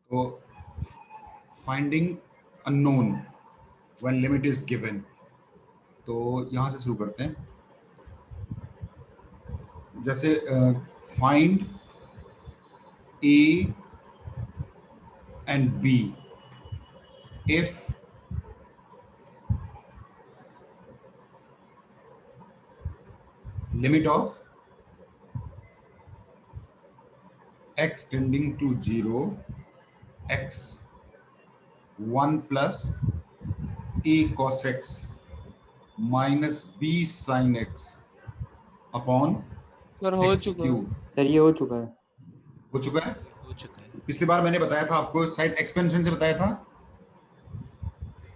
तो finding unknown when limit is given, तो यहां से शुरू करते हैं। जैसे find a and b if limit of x tending to 0 x 1 plus a cos x minus b sin x upon sir हो एक्स चुका है। क्यूब। सर ये हो चुका है। हो चुका है। हो चुका है। पिछली बार मैंने बताया था आपको, शायद एक्सपेंशन से बताया था।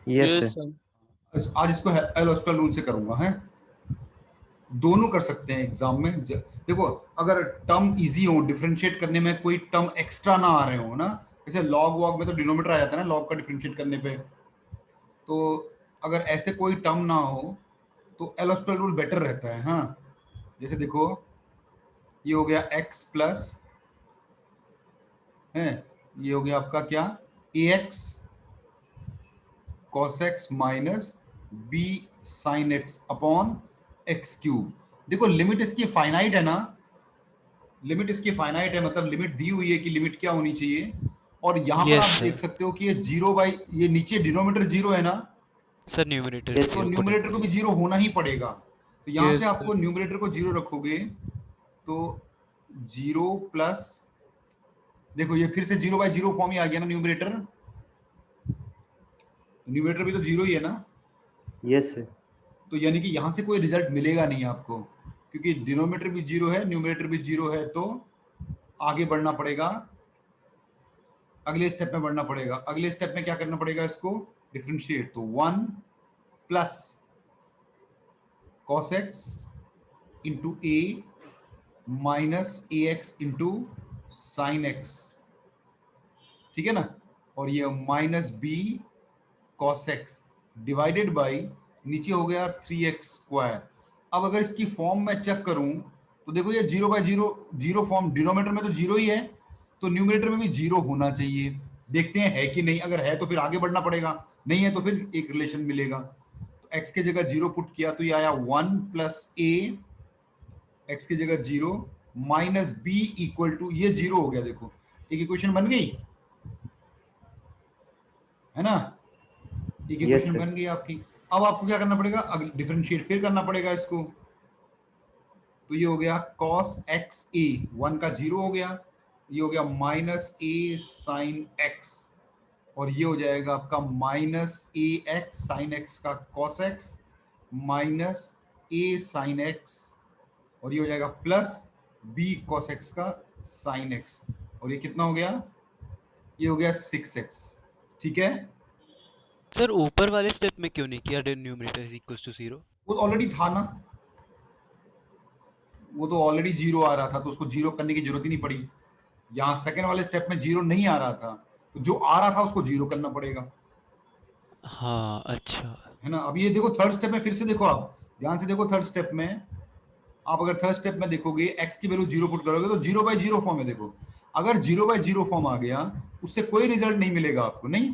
Yes yes sir. सर। आज इसको एल हॉस्पिटल रूल से करूंगा। है दोनों कर सकते हैं एग्जाम में। देखो, अगर टर्म इजी हो, डिफरेंशिएट करने में कोई टर्म एक्स्ट्रा ना आ रहे हो ना, जैसे लॉग वॉग में तो डिनोमिनेटर आ जाता है ना लॉग का डिफरेंशिएट करने पे, तो अगर ऐसे कोई टर्म ना हो तो एल हॉस्पिटल रूल बेटर रहता है। हाँ, जैसे देखो ये हो गया x प्लस है, ये हो गया आपका क्या, ax cos x minus b sin x upon x cube. देखो लिमिट इसकी फाइनाइट है ना, लिमिट इसकी फाइनाइट है, मतलब लिमिट दी हुई है कि लिमिट क्या होनी चाहिए। और यहां पर Yes, आप sir. देख सकते हो कि ये 0 ये नीचे डिनोमिनेटर 0 है ना, सर न्यूमरेटर Yes, तो sir. न्यूमरेटर को भी 0 होना ही पड़ेगा। तो यहां Yes, से आपको sir. न्यूमरेटर को 0 रखोगे तो 0 प्लस, देखो ये फिर से 0/0 फॉर्म ही आ गया ना न्यूमरेटर, न्यूमरेटर भी तो 0 ही है ना। Yes sir. तो यानी कि यहां से कोई रिजल्ट मिलेगा नहीं आपको, क्योंकि डिनोमिनेटर भी 0 है, न्यूमरेटर भी 0 है, तो आगे बढ़ना पड़ेगा, अगले स्टेप में बढ़ना पड़ेगा। अगले स्टेप में क्या करना पड़ेगा, इसको डिफरेंशिएट, तो 1 plus cos x into a minus A x into sine x, ठीक है ना। और ये minus b cos x divided by नीचे हो गया 3x²। अब अगर इसकी फॉर्म में चेक करूं तो देखो ये 0/0 फॉर्म, डिनोमिनेटर में तो 0 ही है, तो न्यूमरेटर में भी 0 होना चाहिए। देखते हैं है कि नहीं, अगर है तो फिर आगे बढ़ना पड़ेगा, नहीं है तो फिर एक रिलेशन मिलेगा। तो x के जगह 0 पुट किया तो ये आया 1 प्लस a, x की जगह 0 माइनस b इक्वल टू, ये 0 हो गया। देखो एक इक्वेशन बन गई है ना, एक Yes, इक्वेशन sir. बन गई आपकी। अब आपको क्या करना पड़ेगा, डिफरेंशिएट फिर करना पड़ेगा इसको। तो ये हो गया cos x a, 1 का 0 हो गया, ये हो गया माइनस a साइन x, और ये हो जाएगा आपका minus a x sine x का cos x minus a sine x, और ये हो जाएगा प्लस b cos x का साइन x, और ये कितना हो गया, ये हो गया 6x। ठीक है, सर ऊपर वाले स्टेप में क्यों नहीं किया न्यूमरेटर इज इक्वल्स टू 0? वो ऑलरेडी था ना, वो तो ऑलरेडी 0 आ रहा था, तो उसको 0 करने की जरूरत ही नहीं पड़ी। यहाँ सेकंड वाले स्टेप में 0 नहीं आ रहा था, तो जो आ रहा था उसको 0 करना पड़ेगा, हाँ अच्छा। है ना। अब ये देखो थर्ड स्टेप में, फिर से देखो, आप ध्यान से देखो थर्ड स्टेप में, आप अगर थर्ड स्टेप में देखोगे x की वैल्यू 0 पुट करोगे तो 0/0 फॉर्म है। देखो अगर 0/0 फॉर्म आ गया उससे कोई रिजल्ट नहीं मिलेगा आपको, नहीं,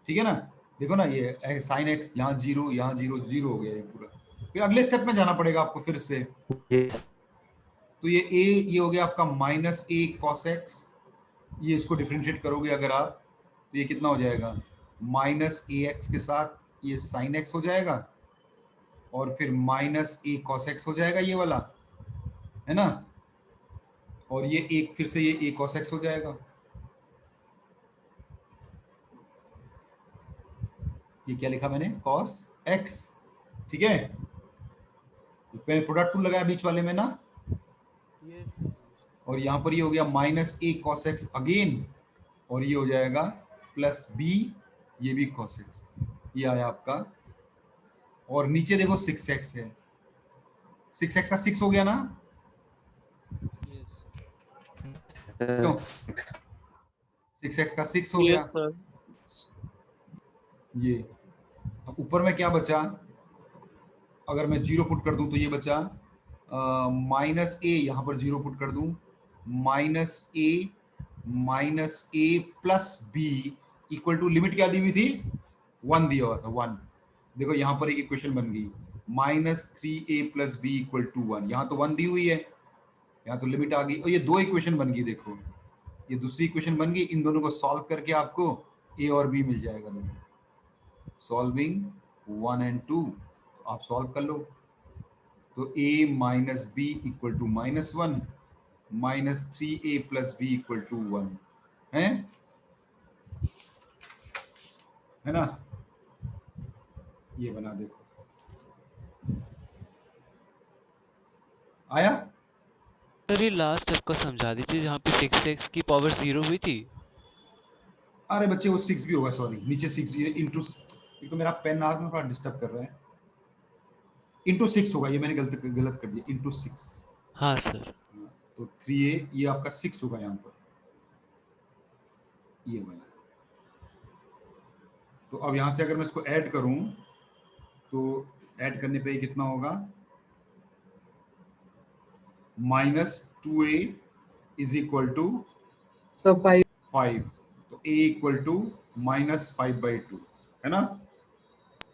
ठीक है ना। देखो ना ये साइन x यहाँ 0, यहाँ 0, 0 हो गया ये पूरा। फिर अगले स्टेप में जाना पड़ेगा आपको फिर से, Yes. तो ये हो गया आपका माइनस a cos x, ये इसको डिफरेंशिएट करोगे अगर आप, तो ये कितना हो जाएगा, माइनस ए एक्स के साथ ये साइन एक्स हो जाएगा, और फिर माइनस a cos x हो जाएगा ये वाला, है ना। और ये एक फिर से ये a cos x हो जाएगा, ये क्या लिखा मैंने, cos x, ठीक है। मैंने प्रोडक्ट टूल लगाया बीच वाले में ना, और यहाँ पर ये हो गया minus a cos x again, और ये हो जाएगा प्लस b, ये भी cos x, ये आया आपका। और नीचे देखो 6x है, 6x का 6 हो गया ना, क्यों 6x का 6 हो गया। Yes, sir. ये अब ऊपर में क्या बचा, अगर मैं 0 पुट कर दूं तो ये बचा माइनस a, यहाँ पर 0 पुट कर दूं, minus a plus b equal to, limit क्या दी हुई थी, 1 दिया हुआ था, 1। देखो यहां पर एक इक्वेशन बन गई, -3a plus b equal to 1। यहां तो 1 दी हुई है, यहाँ तो लिमिट आ गई, और ये दो इक्वेशन बन गई। देखो ये दूसरी इक्वेशन बन गई, इन दोनों को सॉल्व करके आपको ए और बी मिल जाएगा। देखो सॉल्विंग 1 and 2, तो आप सॉल्व कर लो। तो a minus b equal to -1, -3a plus b equal to 1 है ना। ये बना, देखो आया। सर ये लास्ट स्टेप का समझा दीजिए जहाँ पे 6x की पावर 0 हुई थी। अरे बच्चे वो 6 भी होगा, सॉरी नीचे 6 ये इंटू, एक तो मेरा पेन आज ना थोड़ा डिस्टर्ब कर रहा है, इंटू 6 होगा, ये मैंने गलत कर दिया, इंटू 6। हाँ सर। तो 3a ये आपका 6 होगा यहाँ पर, ये वाला। तो अब यहाँ से अगर मैं इसको ऐड करूं तो ऐड करने पे कितना होगा, -2a is equal to So 5. 5। तो a इक्वल टू -5/2 है ना।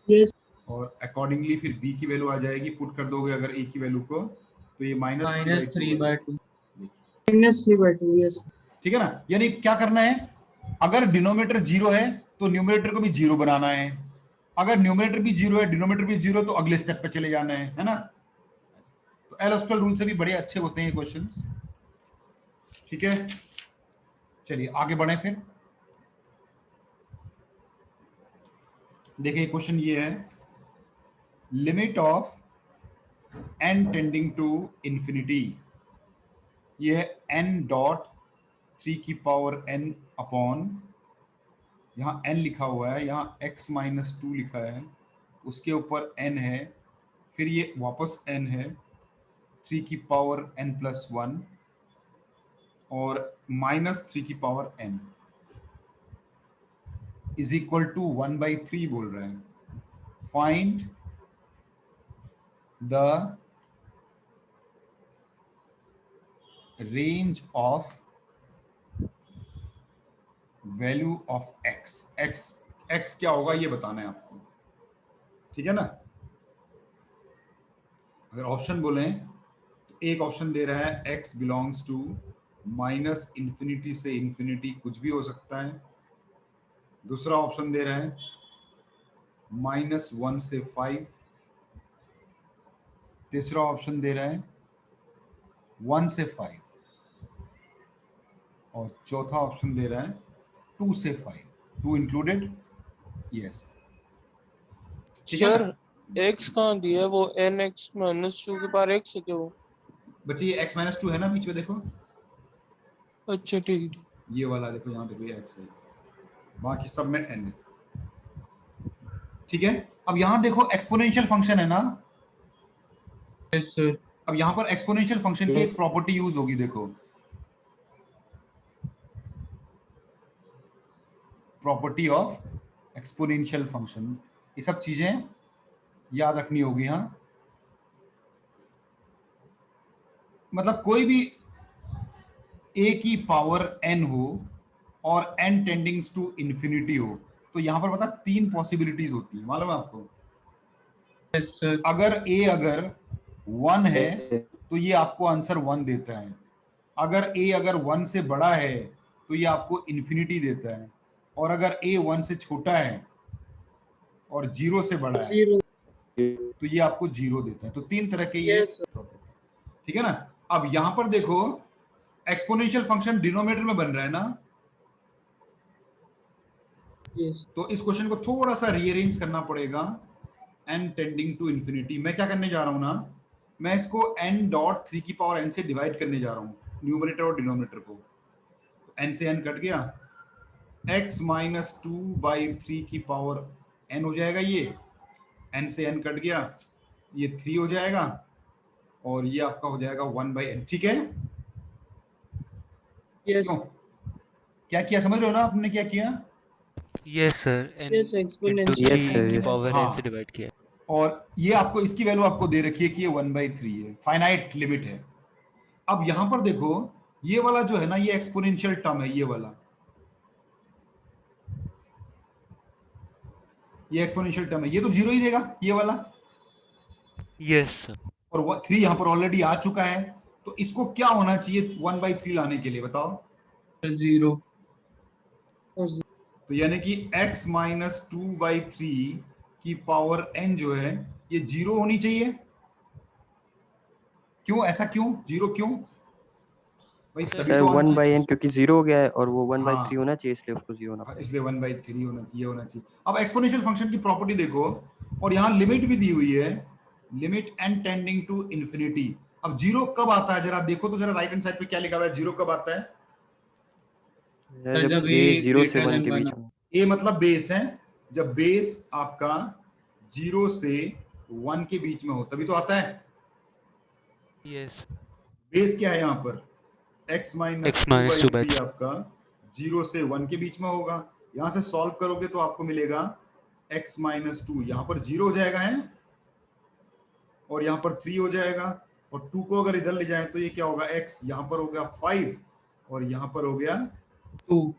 Yes. और अकॉर्डिंगली फिर b की वैल्यू आ जाएगी, पुट कर दोगे अगर a की वैल्यू को, तो ये -3/2। -3/2. Yes. ठीक है ना। यानी क्या करना है, अगर डिनोमिनेटर 0 है तो न्यूमरेटर को भी 0 बनाना है, अगर न्यूमरेटर भी 0 है, डिनोमिनेटर भी 0, तो अगले स्टेप पे चले जाना है ना। तो एल हॉस्पिटल रूल से भी बड़े अच्छे होते हैं ये क्वेश्चंस। ठीक है, चलिए आगे बढ़े फिर। देखिए क्वेश्चन ये है, limit of n tending to infinity, ये है n डॉट 3 की पावर n अपॉन, यहाँ n लिखा हुआ है, यहाँ x माइनस 2 लिखा है, उसके ऊपर n है, फिर ये वापस n है, 3 की पावर n प्लस 1 और -3 की power n is equal to 1/3 बोल रहे हैं। Find the range of value of x। x क्या होगा ये बताना है आपको, ठीक है ना। अगर ऑप्शन बोले तो एक ऑप्शन दे रहा है x बिलोंग्स टू -∞ से इंफिनिटी, कुछ भी हो सकता है। दूसरा ऑप्शन दे रहा है -1 से 5। तीसरा ऑप्शन दे रहा है 1 से 5 और चौथा ऑप्शन दे रहा है 2 से 5, 2 इंक्लूडेड। यस सर x कहाँ दिया है, वो nx -2 के पार x है क्या वो? बच्चे ये x-2 है ना बीच में, देखो अच्छा ठीक है। ये वाला देखो, यहाँ देखो ये x है, बाकी सब में n है। ठीक है, अब यहाँ देखो एक्सपोनेंशियल फंक्शन है ना। Yes sir. अब यहाँ पर एक्सपोनेंशियल फंक्शन की एक प्रॉपर्टी यूज होगी, देखो प्रॉपर्टी ऑफ एक्सपोनेंशियल फंक्शन, ये सब चीजें याद रखनी होगी। हाँ मतलब कोई भी a की पावर n हो और n टेंडिंग्स टू इंफिनिटी हो, तो यहां पर पता 3 पॉसिबिलिटीज होती है, मालूम है आपको। Yes sir. अगर a 1 है तो ये आपको आंसर 1 देता है, अगर a 1 से बड़ा है तो ये आपको इंफिनिटी देता है, और अगर a 1 से छोटा है और 0 से बड़ा है 0. तो ये आपको 0 देता है। तो 3 तरह के ये, Yes, ठीक है ना। अब यहां पर देखो एक्सपोनेंशियल फंक्शन डिनोमिनेटर में बन रहा है ना, yes. तो इस क्वेश्चन को थोड़ा सा रीअरेंज करना पड़ेगा। n टेंडिंग टू इंफिनिटी, मैं क्या करने जा रहा हूं ना, मैं इसको n डॉट 3 की पावर n से डिवाइड करने जा रहा हूं, न्यूमरेटर और डिनोमिनेटर को। तो n से n कट गया, x माइनस 2/3 की पावर n हो जाएगा, ये n से n कट गया, ये 3 हो जाएगा, और ये आपका हो जाएगा 1/n। ठीक है, Yes. क्यों? क्या किया, समझ रहे हो ना आपने क्या किया। Yes sir, n Yes, exponential. into Yes, 3 sir, की yes. पावर हाँ। n से डिवाइड किया। और ये आपको इसकी वैल्यू आपको दे रखी है कि ये 1/3 है, फाइनाइट लिमिट है। अब यहां पर देखो ये वाला जो है ना, ये एक्सपोनेंशियल टर्म है, ये वाला, ये एक्सपोनेंशियल टर्म है, ये तो जीरो ही देगा ये वाला। Yes sir. और 3 यहां पर ऑलरेडी आ चुका है, तो इसको क्या होना चाहिए 1/3 लाने के लिए, बताओ। 0। तो यानी कि x माइनस 2/3 की पावर n जो है ये जीरो होनी चाहिए। क्यों ऐसा, क्यों जीरो, क्यों भाई? तभी सर तो 1 आंसर। बाई एन क्योंकि 0 हो गया है और वो 1/3 हाँ, होना चाहिए, इसलिए उसको 0 होना पड़ेगा। इसलिए 1/3 होना चाहिए, होना चाहिए। अब एक्सपोनेंशियल फंक्शन की प्रॉपर्टी देखो, और यहाँ लिमिट भी दी हुई है, limit n tending to infinity. अब जीरो कब आता है जरा देखो तो, जरा राइट हैंड साइड पे क्या लिखा हुआ है, जीरो कब आता है? सर जब जब a a 0 से greater 1 than के 1 बीच में। ए मतलब बेस है, जब बेस आपका 0 से 1 के बीच में हो तभी तो आता है। यस। बेस क्या है यहाँ पर? x minus x two minus by 2 by three 3। आपका 0 से 1 के बीच में होगा। यहां से सॉल्व करोगे तो आपको मिलेगा x माइनस 2, यहां पर 0 हो जाएगा है, और यहां पर 3 हो जाएगा, और 2 को अगर इधर ले जाए तो ये क्या होगा, x यहां पर हो गया 5, और यहां पर हो गया 2।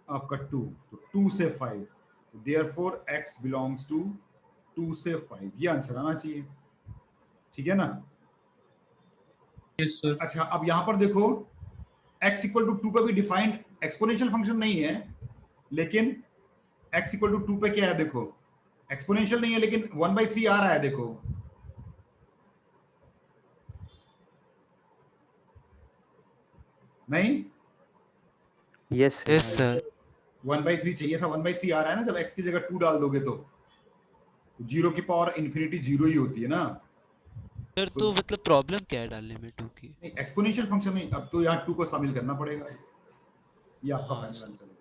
आपका 2, तो 2 से 5, देयरफॉर x बिलोंग्स टू 2 से 5, ये आंसर आना चाहिए, ठीक है ना। Yes sir. अच्छा, अब यहां पर देखो x इक्वल टू 2 का भी डिफाइंड एक्सपोनेंशियल फंक्शन नहीं है, लेकिन x इक्वल टू 2 पे क्या है देखो, एक्सपोनेंशियल नहीं है लेकिन 1/3 आ रहा है, देखो नहीं, यस यस सर। सर। 1/3 चाहिए था, 1/3 आ रहा है ना, जब x की जगह 2 डाल दोगे तो जीरो की पावर इन्फिनिटी जीरो ही होती है ना। सर तो तो मतलब प्रॉब्लम क्या है डालने में 2 की? एक्सपोनेंशियल फंक्शन में अब तो यहाँ 2 को शामिल करना पड़ेगा, ये आपका हाँ फाइनल सर। आंसर हो गया।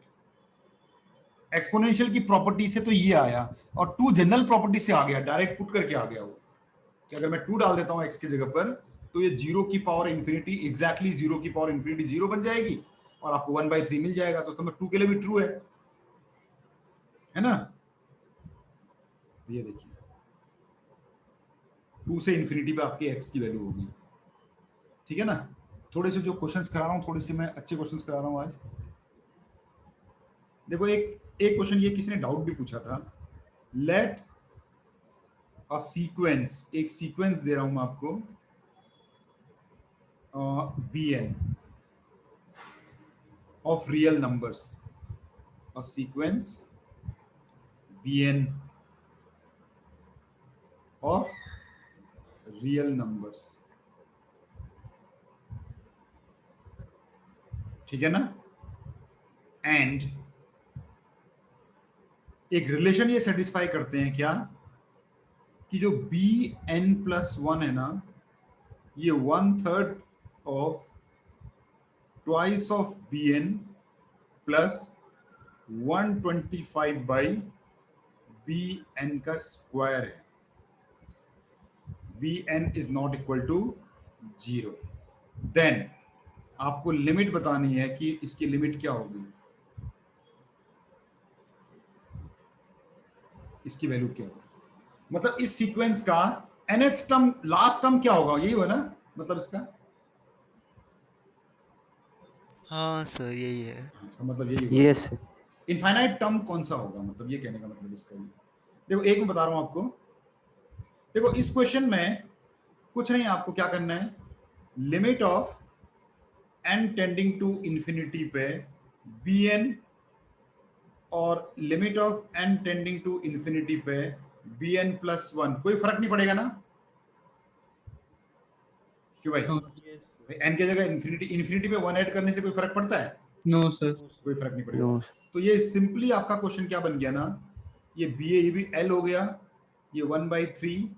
एक्सपोनेंशियल की प्रॉपर्टी से तो ये आया, और 2 जनरल प्रॉपर्टी से आ गया, डायरेक्ट पुट करके आ गया वो, कि अगर मैं 2 डाल देता हूं x की जगह पर, तो ये 0 की पावर इन्फिनिटी, एग्जैक्टली 0 की पावर इन्फिनिटी 0 बन जाएगी, और आपको 1/3 मिल जाएगा। तो उसमें 2 के लिए भी ट्रू है ना। तो ये देखिए 2 से इन्फिनिटी पे आपकी x की वैल्यू होगी, ठीक है ना। थोड़े से जो क्वेश्चंस करा रहा हूँ, थोड़े से मैं अच्छे क्वेश्चंस करा रहा हूँ आज। देखो एक एक क्वेश्चन ये किसी ने डाउट भी पूछा था, लेट अ सीक्वेंस, एक सीक्वेंस दे रहा हूं मैं आपको, bn of real numbers, a sequence bn of real numbers, ठीक है ना। एंड एक रिलेशन ये सेटिस्फाई करते हैं क्या, कि जो bn+1 है ना, ये 1/3 of twice of bn plus 125/bn का स्क्वायर है। bn is not equal to 0, then आपको लिमिट बतानी है कि इसकी लिमिट क्या होगी, इसकी वैल्यू क्या होगी, मतलब इस सीक्वेंस का nth टर्म, लास्ट टर्म क्या होगा, यही हुआ ना मतलब इसका। हाँ सर यही है। इसका मतलब यही हुआ, यस सर। इनफाइनाइट टर्म कौन सा होगा, मतलब ये कहने का मतलब इसका ये। देखो एक मैं बता रहा हूं आपको, देखो इस क्वेश्चन में कुछ नहीं, आपको क्या करना है, limit of n tending to infinity पे bn, और limit of n tending to infinity पे bn+1, कोई फर्क नहीं पड़ेगा ना, क्यों भाई? भाई n की जगह इंफिनिटी, इंफिनिटी पे 1 ऐड करने से कोई फर्क पड़ता है? No sir. कोई फर्क नहीं पड़ेगा। नो। तो ये सिंपली आपका क्वेश्चन क्या बन गया ना, ये ये भी l हो गया, ये 1/3,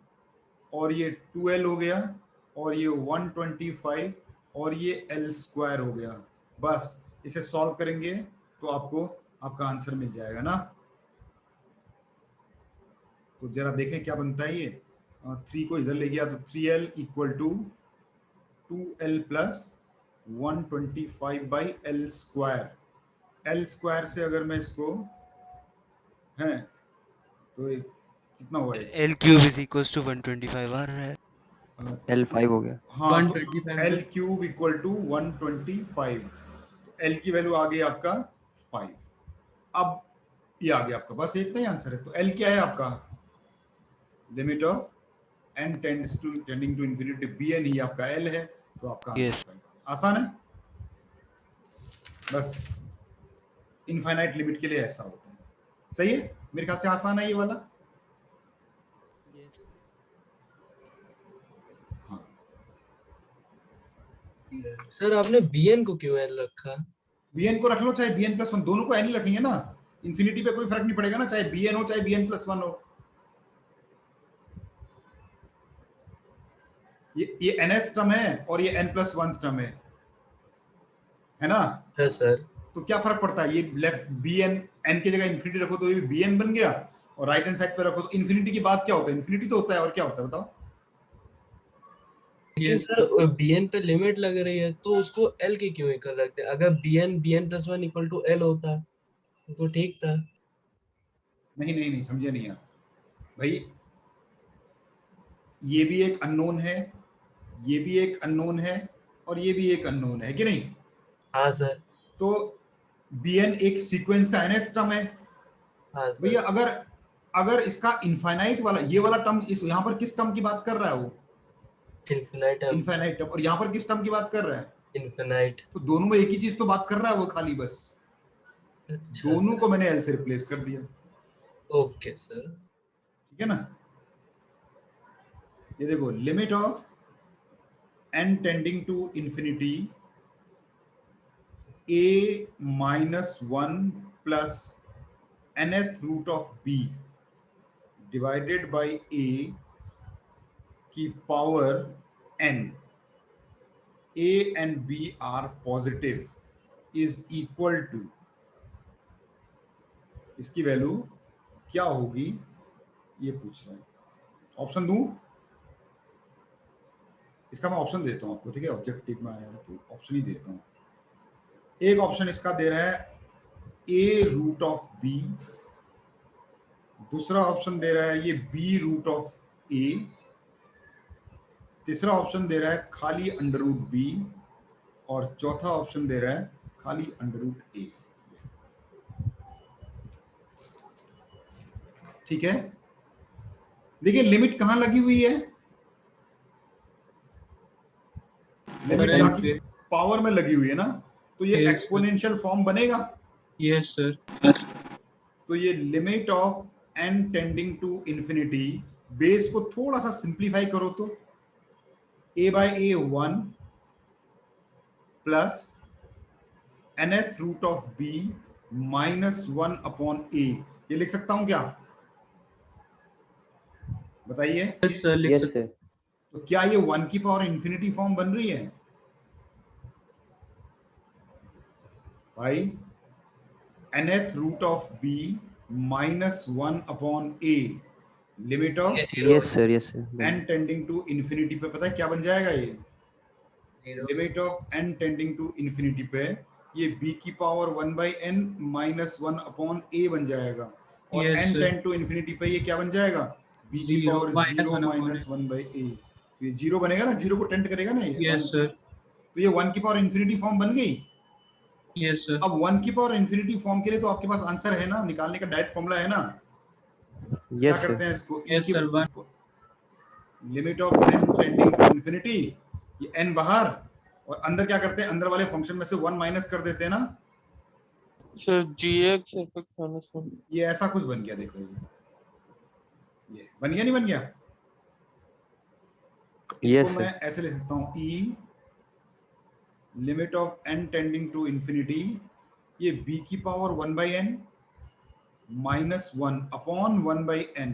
और ये 2l हो गया, और ये 125, और ये l² हो गया। बस इसे सॉल्व करेंगे तो आपको आपका आंसर मिल जाएगा ना। तो जरा देखें क्या बनता है ये, 3 को इधर ले गया तो 3l equal to 2l plus 125/l², l² से अगर मैं इसको है तो कितना हुआ ये, L³ = 125 आ रहा है। L 5 हो गया। हाँ, तो 125 L cube equal to 125। L की वैल्यू आ गई आपका 5। अब ये आ गया आपका, बस इतना ही आंसर है। तो एल क्या है आपका? Limit of n tending to infinity, B N ही आपका एल है। तो आपका Yes. आंसर 5। आसान है, बस इनफाइनाइट लिमिट के लिए ऐसा होता है। सही है, मेरे ख्याल से आसान है ये वाला। हाँ, सर आपने bn को क्यों एल रखा? bn को रख लो, चाहे bn प्लस वन, दोनों को n ही रखेंगे ना। इंफिनिटी पे कोई फर्क नहीं पड़ेगा ना, चाहे bn हो चाहे bn प्लस वन हो। ये nth टर्म है और ये n प्लस वन टर्म है ना। है सर। तो क्या फर्क पड़ता है? ये लेफ्ट bn, n की जगह इंफिनिटी रखो तो ये bn बन गया, और राइट हैंड साइड पे रखो तो इंफिनिटी की बात क्या होता है? इंफिनिटी तो होता है, और क्या होता है बताओ? लेकिन सर bn पे लिमिट लग रही है तो उसको l की क्यों इक्वल रखते हैं? अगर bn plus one equal to l होता तो ठीक था। नहीं नहीं नहीं, समझे नहीं आप भाई। ये भी एक अननोन है, ये भी एक अननोन है, और ये भी एक अननोन है कि नहीं? हाँ सर। तो bn एक सीक्वेंस का nth टर्म है हाँ सर। भैया। अगर अगर इसका इनफाइनाइट वाला, ये वाला टर्म, इस यहाँ पर किस टर्म की बात कर रहा है वो? Infinite infinite term. और यहाँ पर किस टर्म की बात कर रहा है? इनफिनाइट। तो दोनों में एक ही चीज तो बात कर रहा है वो, खाली बस अच्छा दोनों सर। को मैंने एल से रिप्लेस कर दिया। Okay sir. ठीक है ना। ये देखो, limit of n tending to infinity a minus one plus nth root of b divided by a की power n, a and b are positive, is equal to, इसकी वैल्यू क्या होगी ये पूछ रहा है। ऑप्शन दूं? इसका मैं ऑप्शन देता हूं आपको, ठीक है। ऑब्जेक्टिव में आया है तो ऑप्शन ही देता हूं। एक ऑप्शन इसका दे रहा है a रूट ऑफ b, दूसरा ऑप्शन दे रहा है ये b रूट ऑफ a, तीसरा ऑप्शन दे रहा है खाली अंडर रूट b, और चौथा ऑप्शन दे रहा है खाली अंडर रूट a। ठीक है, देखिए लिमिट कहां लगी हुई है? लिमिट यहाँ की पावर में लगी हुई है ना, तो ये Yes, एक्सपोनेंशियल फॉर्म बनेगा। Yes sir. तो ये limit of n tending to infinity, base को थोड़ा सा सिंप्लीफाई करो तो a by a 1 plus nth root of b minus 1 upon a, ये लिख सकता हूं क्या? बताइए। यस सर लिख यस सकते। सर। तो क्या ये 1 की पावर इंफिनिटी फॉर्म बन रही है भाई? nth root of b minus 1 upon a, limit of yes sir. Yes sir. n tending to infinity पे पता है क्या बन जाएगा? ये zero. Limit of n tending to infinity पे ये b की power 1 by n minus 1 upon a बन जाएगा, और Yes, n sir. Tend to infinity पे ये क्या बन जाएगा? b की Zero, power minus 0 one upon minus 1 by a। तो ये जीरो बनेगा ना, जीरो को टेंड करेगा ना ये। Yes sir. तो ये 1 की पावर इंफिनिटी फॉर्म बन गई। Yes sir. अब 1 की पावर इंफिनिटी फॉर्म के लिए तो आपके पास आंसर है ना, निकालने का डायरेक्ट फॉर्मूला है ना। क्या यस करते सर। हैं इसको? Yes, sir, limit of n tending to infinity, ये n बाहर, और अंदर क्या करते हैं? अंदर वाले फंक्शन में से 1 माइनस कर देते हैं ना। Sir gx effect minus one. ये ऐसा कुछ बन गया, देखो ये बन गया, नहीं बन गया? इसको Yes, sir. मैं ऐसे लिख सकता हूं, e limit of n tending to infinity, ये b की power 1 by n minus 1 upon 1 by n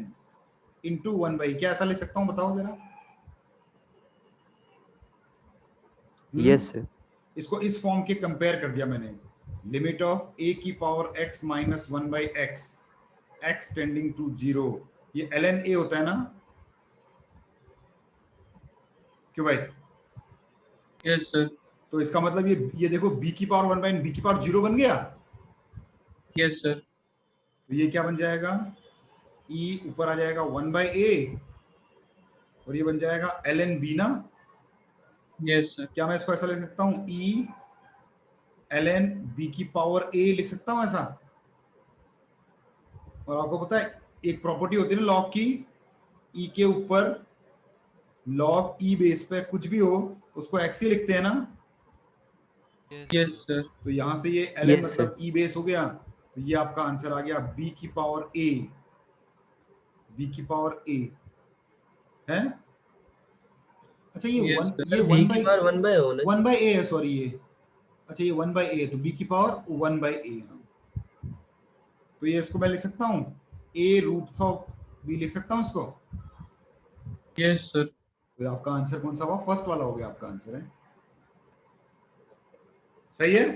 into 1 by, क्या ऐसा लिख सकता हूं बताओ जरा? Yes, sir. इसको इस फॉर्म के कंपेयर कर दिया मैंने, लिमिट ऑफ a की power x minus 1 by x, x tending to 0, ये ln a होता है ना, क्यों भाई? Yes sir. तो इसका मतलब ये देखो, b की पावर 1 बाई b की पावर 0 बन गया। Yes sir. तो ये क्या बन जाएगा? e ऊपर आ जाएगा 1 बाई a और ये बन जाएगा ln b ना। Yes sir. क्या मैं इसको ऐसा लिख सकता हूँ e ln b की पावर a लिख सकता हूँ ऐसा। और आपको पता है एक प्रॉपर्टी होती है ना लॉग की, e के ऊपर लॉग e बेस पे कुछ भी हो तो उसको x ही लिखते हैं ना। Yes sir. तो यहां से ये ln Yes, मतलब e बेस हो गया, तो ये आपका आंसर आ गया b की पावर a, b की पावर a है। अच्छा ये Yes, वन, sir. ये बी वन की बाई पावर 1/a होना वन बाई ए है, सॉरी ये। अच्छा ये 1/a, तो b की पावर 1/a। तो ये इसको मैं लिख सकता हूँ a√b लिख सकता हूँ इसको। Yes, sir. तो आपका आंसर कौन सा हुआ? फर्स्ट वाला हो गया आपका आंसर, है सही है।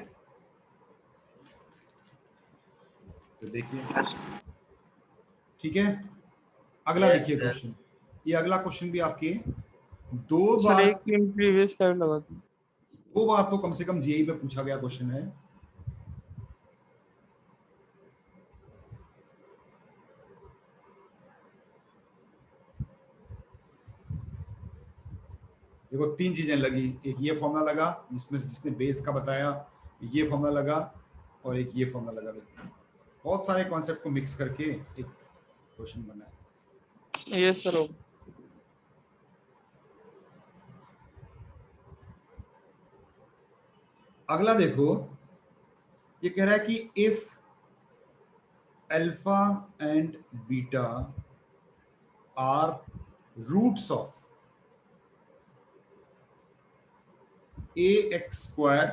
तो देखिए ठीक है, अगला Yes, लिखिए sir. क्वेश्चन। ये अगला क्वेश्चन भी आपके दो सर बार, एक दिन प्रीवियस स्लाइड लगा दी। 2 बार तो कम से कम जेई में पूछा गया क्वेश्चन है। देखो 3 चीजें लगी, एक ये फॉर्मूला लगा जिसमें जिसने बेस का बताया, ये फॉर्मूला लगा और एक ये फॉर्मूला लगा। देखो बहुत सारे कॉन्सेप्ट को मिक्स करके एक क्वेश्चन बना है। Yes sir. अगला देखो, ये कह रहा है कि if alpha and beta are roots of ax²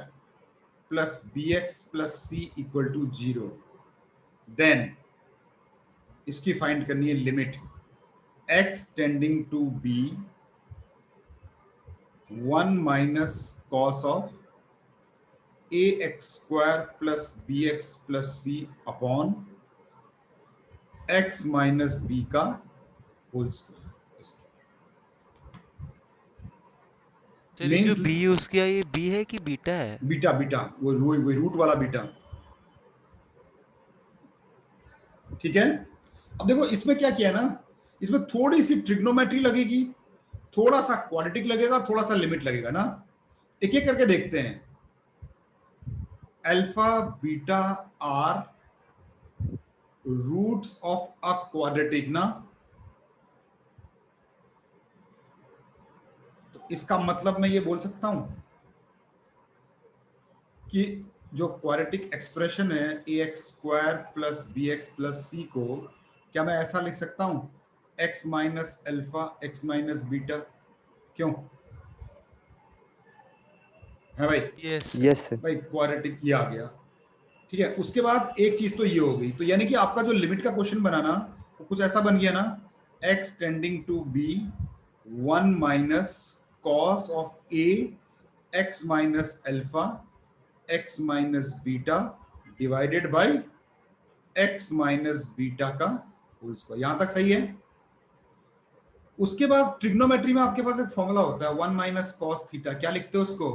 plus bx plus c equal to 0, then इसकी फाइंड करनी है limit x tending to b 1 minus cos of ax² plus bx plus c upon x minus b का whole square. Sir ये जो Means- B use किया ये B है कि बीटा है? बीटा, बीटा वो रूट वाला बीटा, ठीक है। अब देखो इसमें क्या किया ना, इसमें थोड़ी सी ट्रिग्नोमेट्री लगेगी, थोड़ा सा क्वाड्रेटिक लगेगा, थोड़ा सा लिमिट लगेगा ना। एक एक करके देखते हैं। Alpha beta are roots of a quadratic ना, तो इसका मतलब मैं ये बोल सकता हूं कि जो क्वाड्रेटिक एक्सप्रेशन है ax² plus bx plus c को, क्या मैं ऐसा लिख सकता हूं x minus alpha x minus beta? क्यों है भाई? Yes Yes, sir. भाई क्वाड्रेटिक ये आ गया, ठीक है। उसके बाद एक चीज तो ये हो गई, तो यानी कि आपका जो लिमिट का क्वेश्चन बनाना वो कुछ ऐसा बन गया ना, x tending to b 1 minus cos of a x minus alpha x minus beta divided by x minus beta का होल स्क्वायर। यहां तक सही है। उसके बाद ट्रिग्नोमेट्री में आपके पास एक फॉर्मूला होता है 1 माइनस कॉस थीटा, क्या लिखते हो उसको?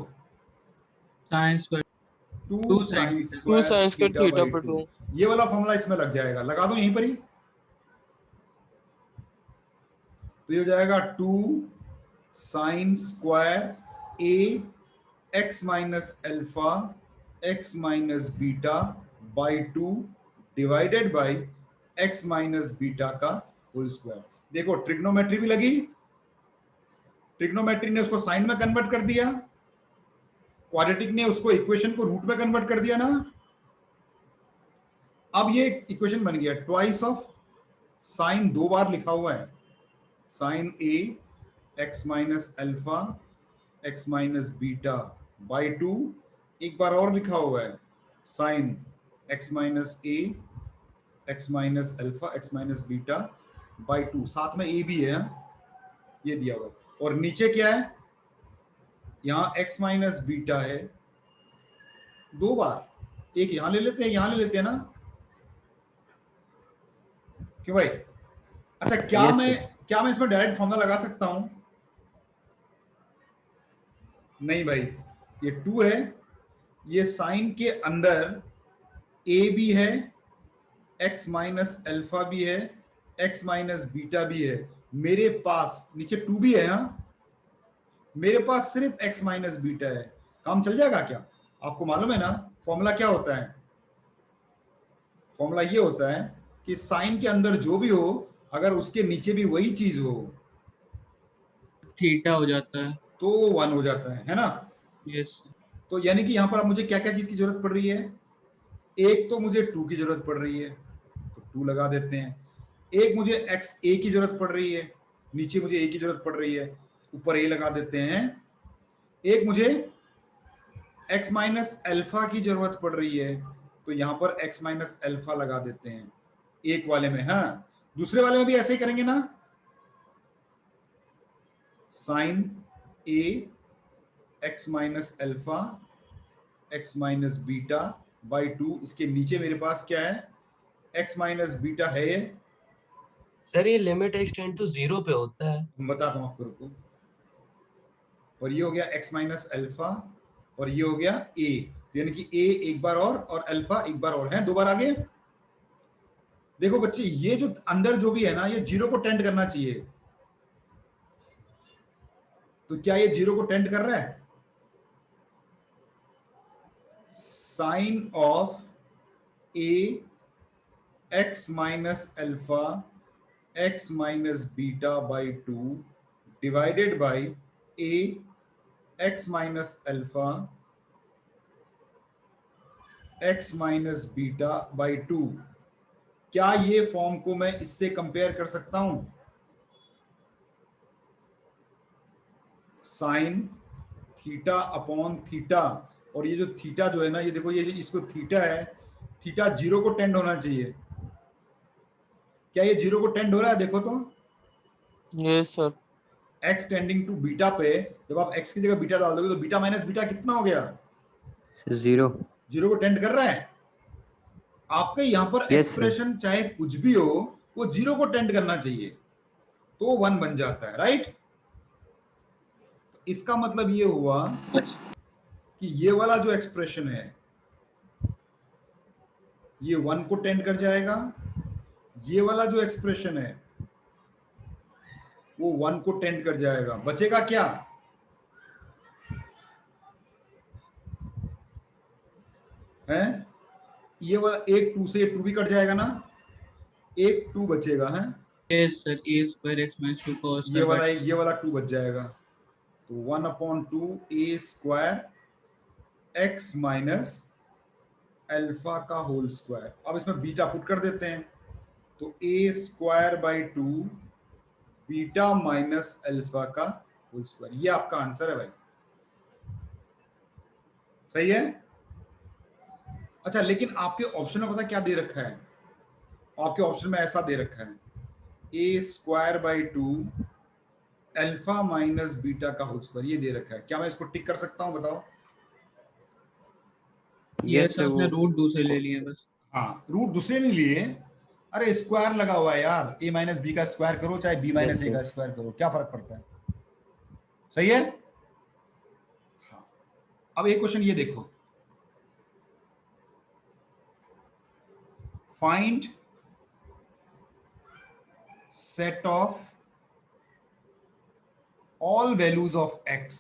साइंस पर 2 sin sine theta. Square 2 sin square theta theta by पर 2। 2। ये वाला फॉर्मूला इसमें लग जाएगा, लगा दो यहीं पर ही। तो ये हो जाएगा 2 sine square a x minus alpha x minus beta by 2 divided by x minus beta का होल स्क्वायर। देखो ट्रिग्नोमेट्री भी लगी, ट्रिग्नोमेट्री ने उसको साइन में कन्वर्ट कर दिया, क्वाड्रेटिक ने उसको इक्वेशन को रूट में कन्वर्ट कर दिया ना। अब ये इक्वेशन बन गया ट्वाइस ऑफ साइन, 2 बार लिखा हुआ है sine a x minus alpha x minus beta by 2, एक बार और लिखा हुआ है sine x minus a x minus alpha x minus beta by 2, साथ में a भी है, ये दिया हुआ है। और नीचे क्या है, यहाँ x माइनस बीटा है 2 बार, एक यहां ले लेते हैं, यहां ले लेते हैं ना, क्यों भाई? अच्छा Yes, sir. क्या मैं इसमें डायरेक्ट फॉर्मूला लगा सकता हूं? नहीं भाई, ये 2 है, ये साइन के अंदर a भी है, x माइनस अल्फा भी है, x माइनस बीटा भी है, मेरे पास नीचे 2 भी है, यहाँ मेरे पास सिर्फ x माइनस बीटा है, काम चल जाएगा क्या? आपको मालूम है ना फॉर्मूला क्या होता है? फॉर्मूला ये होता है कि साइन के अंदर जो भी हो अगर उसके नीचे भी वही चीज हो थीटा हो जाता है। तो वो 1 हो जाता है ना? यस। तो यानी कि यहां पर अब मुझे क्या क्या चीज की जरूरत पड़ रही है? एक तो मुझे 2 की जरूरत पड़ रही है, तो 2 लगा देते हैं। एक मुझे एक्स ए की जरूरत पड़ रही है, नीचे मुझे ए की जरूरत पड़ रही है, ऊपर ए लगा देते हैं। एक मुझे एक्स माइनस अल्फा की जरूरत पड़ रही है, तो यहां पर एक्स माइनस अल्फा लगा देते हैं एक वाले में। हाँ, दूसरे वाले में भी ऐसे ही करेंगे ना, sine a x minus alpha x minus beta by 2, इसके नीचे मेरे पास क्या है? एक्स माइनस बीटा है ये, सर ये लिमिट x टेंड टू 0 पे होता है। मैं बताता हूं आपको, रुको। और ये हो गया एक्स माइनस अल्फा और ये हो गया ए, यानी कि ए एक बार और अल्फा एक बार और है, 2 बार आगे। देखो बच्चे, ये जो अंदर जो भी है ना ये 0 को टेंड करना चाहिए, तो क्या ये 0 को टेंड कर रहा है? Sine of a x minus alpha x minus beta by 2 divided by a x minus alpha x minus beta by 2। क्या ये फॉर्म को मैं इससे कंपेयर कर सकता हूं? साइन थीटा अपॉन थीटा, और ये जो थीटा जो है ना, ये देखो, ये इसको थीटा है, थीटा 0 को टेंड होना चाहिए। क्या ये 0 को टेंड हो रहा है? देखो तो, yes sir. x tending to beta पे जब आप x की जगह बीटा डाल दोगे तो बीटा माइनस बीटा कितना हो गया? 0। 0 को टेंड कर रहा है। आपके यहां पर Yes, एक्सप्रेशन चाहे कुछ भी हो वो 0 को टेंड करना चाहिए, तो 1 बन जाता है, राइट? तो इसका मतलब ये हुआ कि ये वाला जो एक्सप्रेशन है ये 1 को टेंड कर जाएगा, ये वाला जो एक्सप्रेशन है वो 1 को टेंड कर जाएगा। बचेगा क्या? है ये वाला एक 2 से ये 2 भी कट जाएगा ना, एक 2 बचेगा है, yes sir, A square x minus 2 cos ये वाला 2 बच जाएगा, तो 1/2 A square x minus alpha का होल स्क्वायर। अब इसमें बीटा पुट कर देते हैं, तो A square by 2 beta minus alpha का होल स्क्वायर। ये आपका आंसर है भाई, सही है? अच्छा, लेकिन आपके ऑप्शन में पता क्या दे रखा है? आपके ऑप्शन में ऐसा दे रखा है A square by 2 alpha minus beta का होल स्क्वायर, ये दे रखा है। क्या मैं इसको टिक कर सकता हूं? बताओ। यस, Yes, आपने वो रूट दूसरे ले लिए बस। हाँ, रूट दूसरे नहीं लिए, अरे स्क्वायर लगा हुआ है यार, ए माइनस बी का स्क्वायर करो चाहे बी माइनस ए sir. का स्क्वायर करो, क्या फर्क पड़ता है? सही है? हाँ। अब एक क्वेश्चन ये देखो, find set of all values of x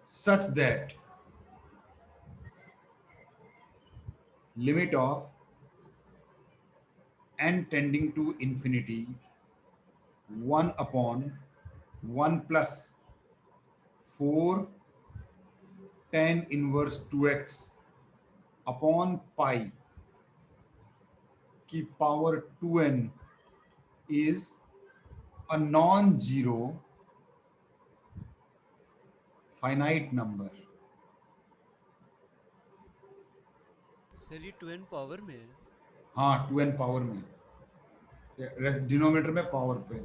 such that limit of n tending to infinity 1/1 plus 4 tan inverse 2x upon pi की power 2n is a non-zero finite number। Sir ये 2n पावर में है। हाँ, 2n power में, denominator में power पे।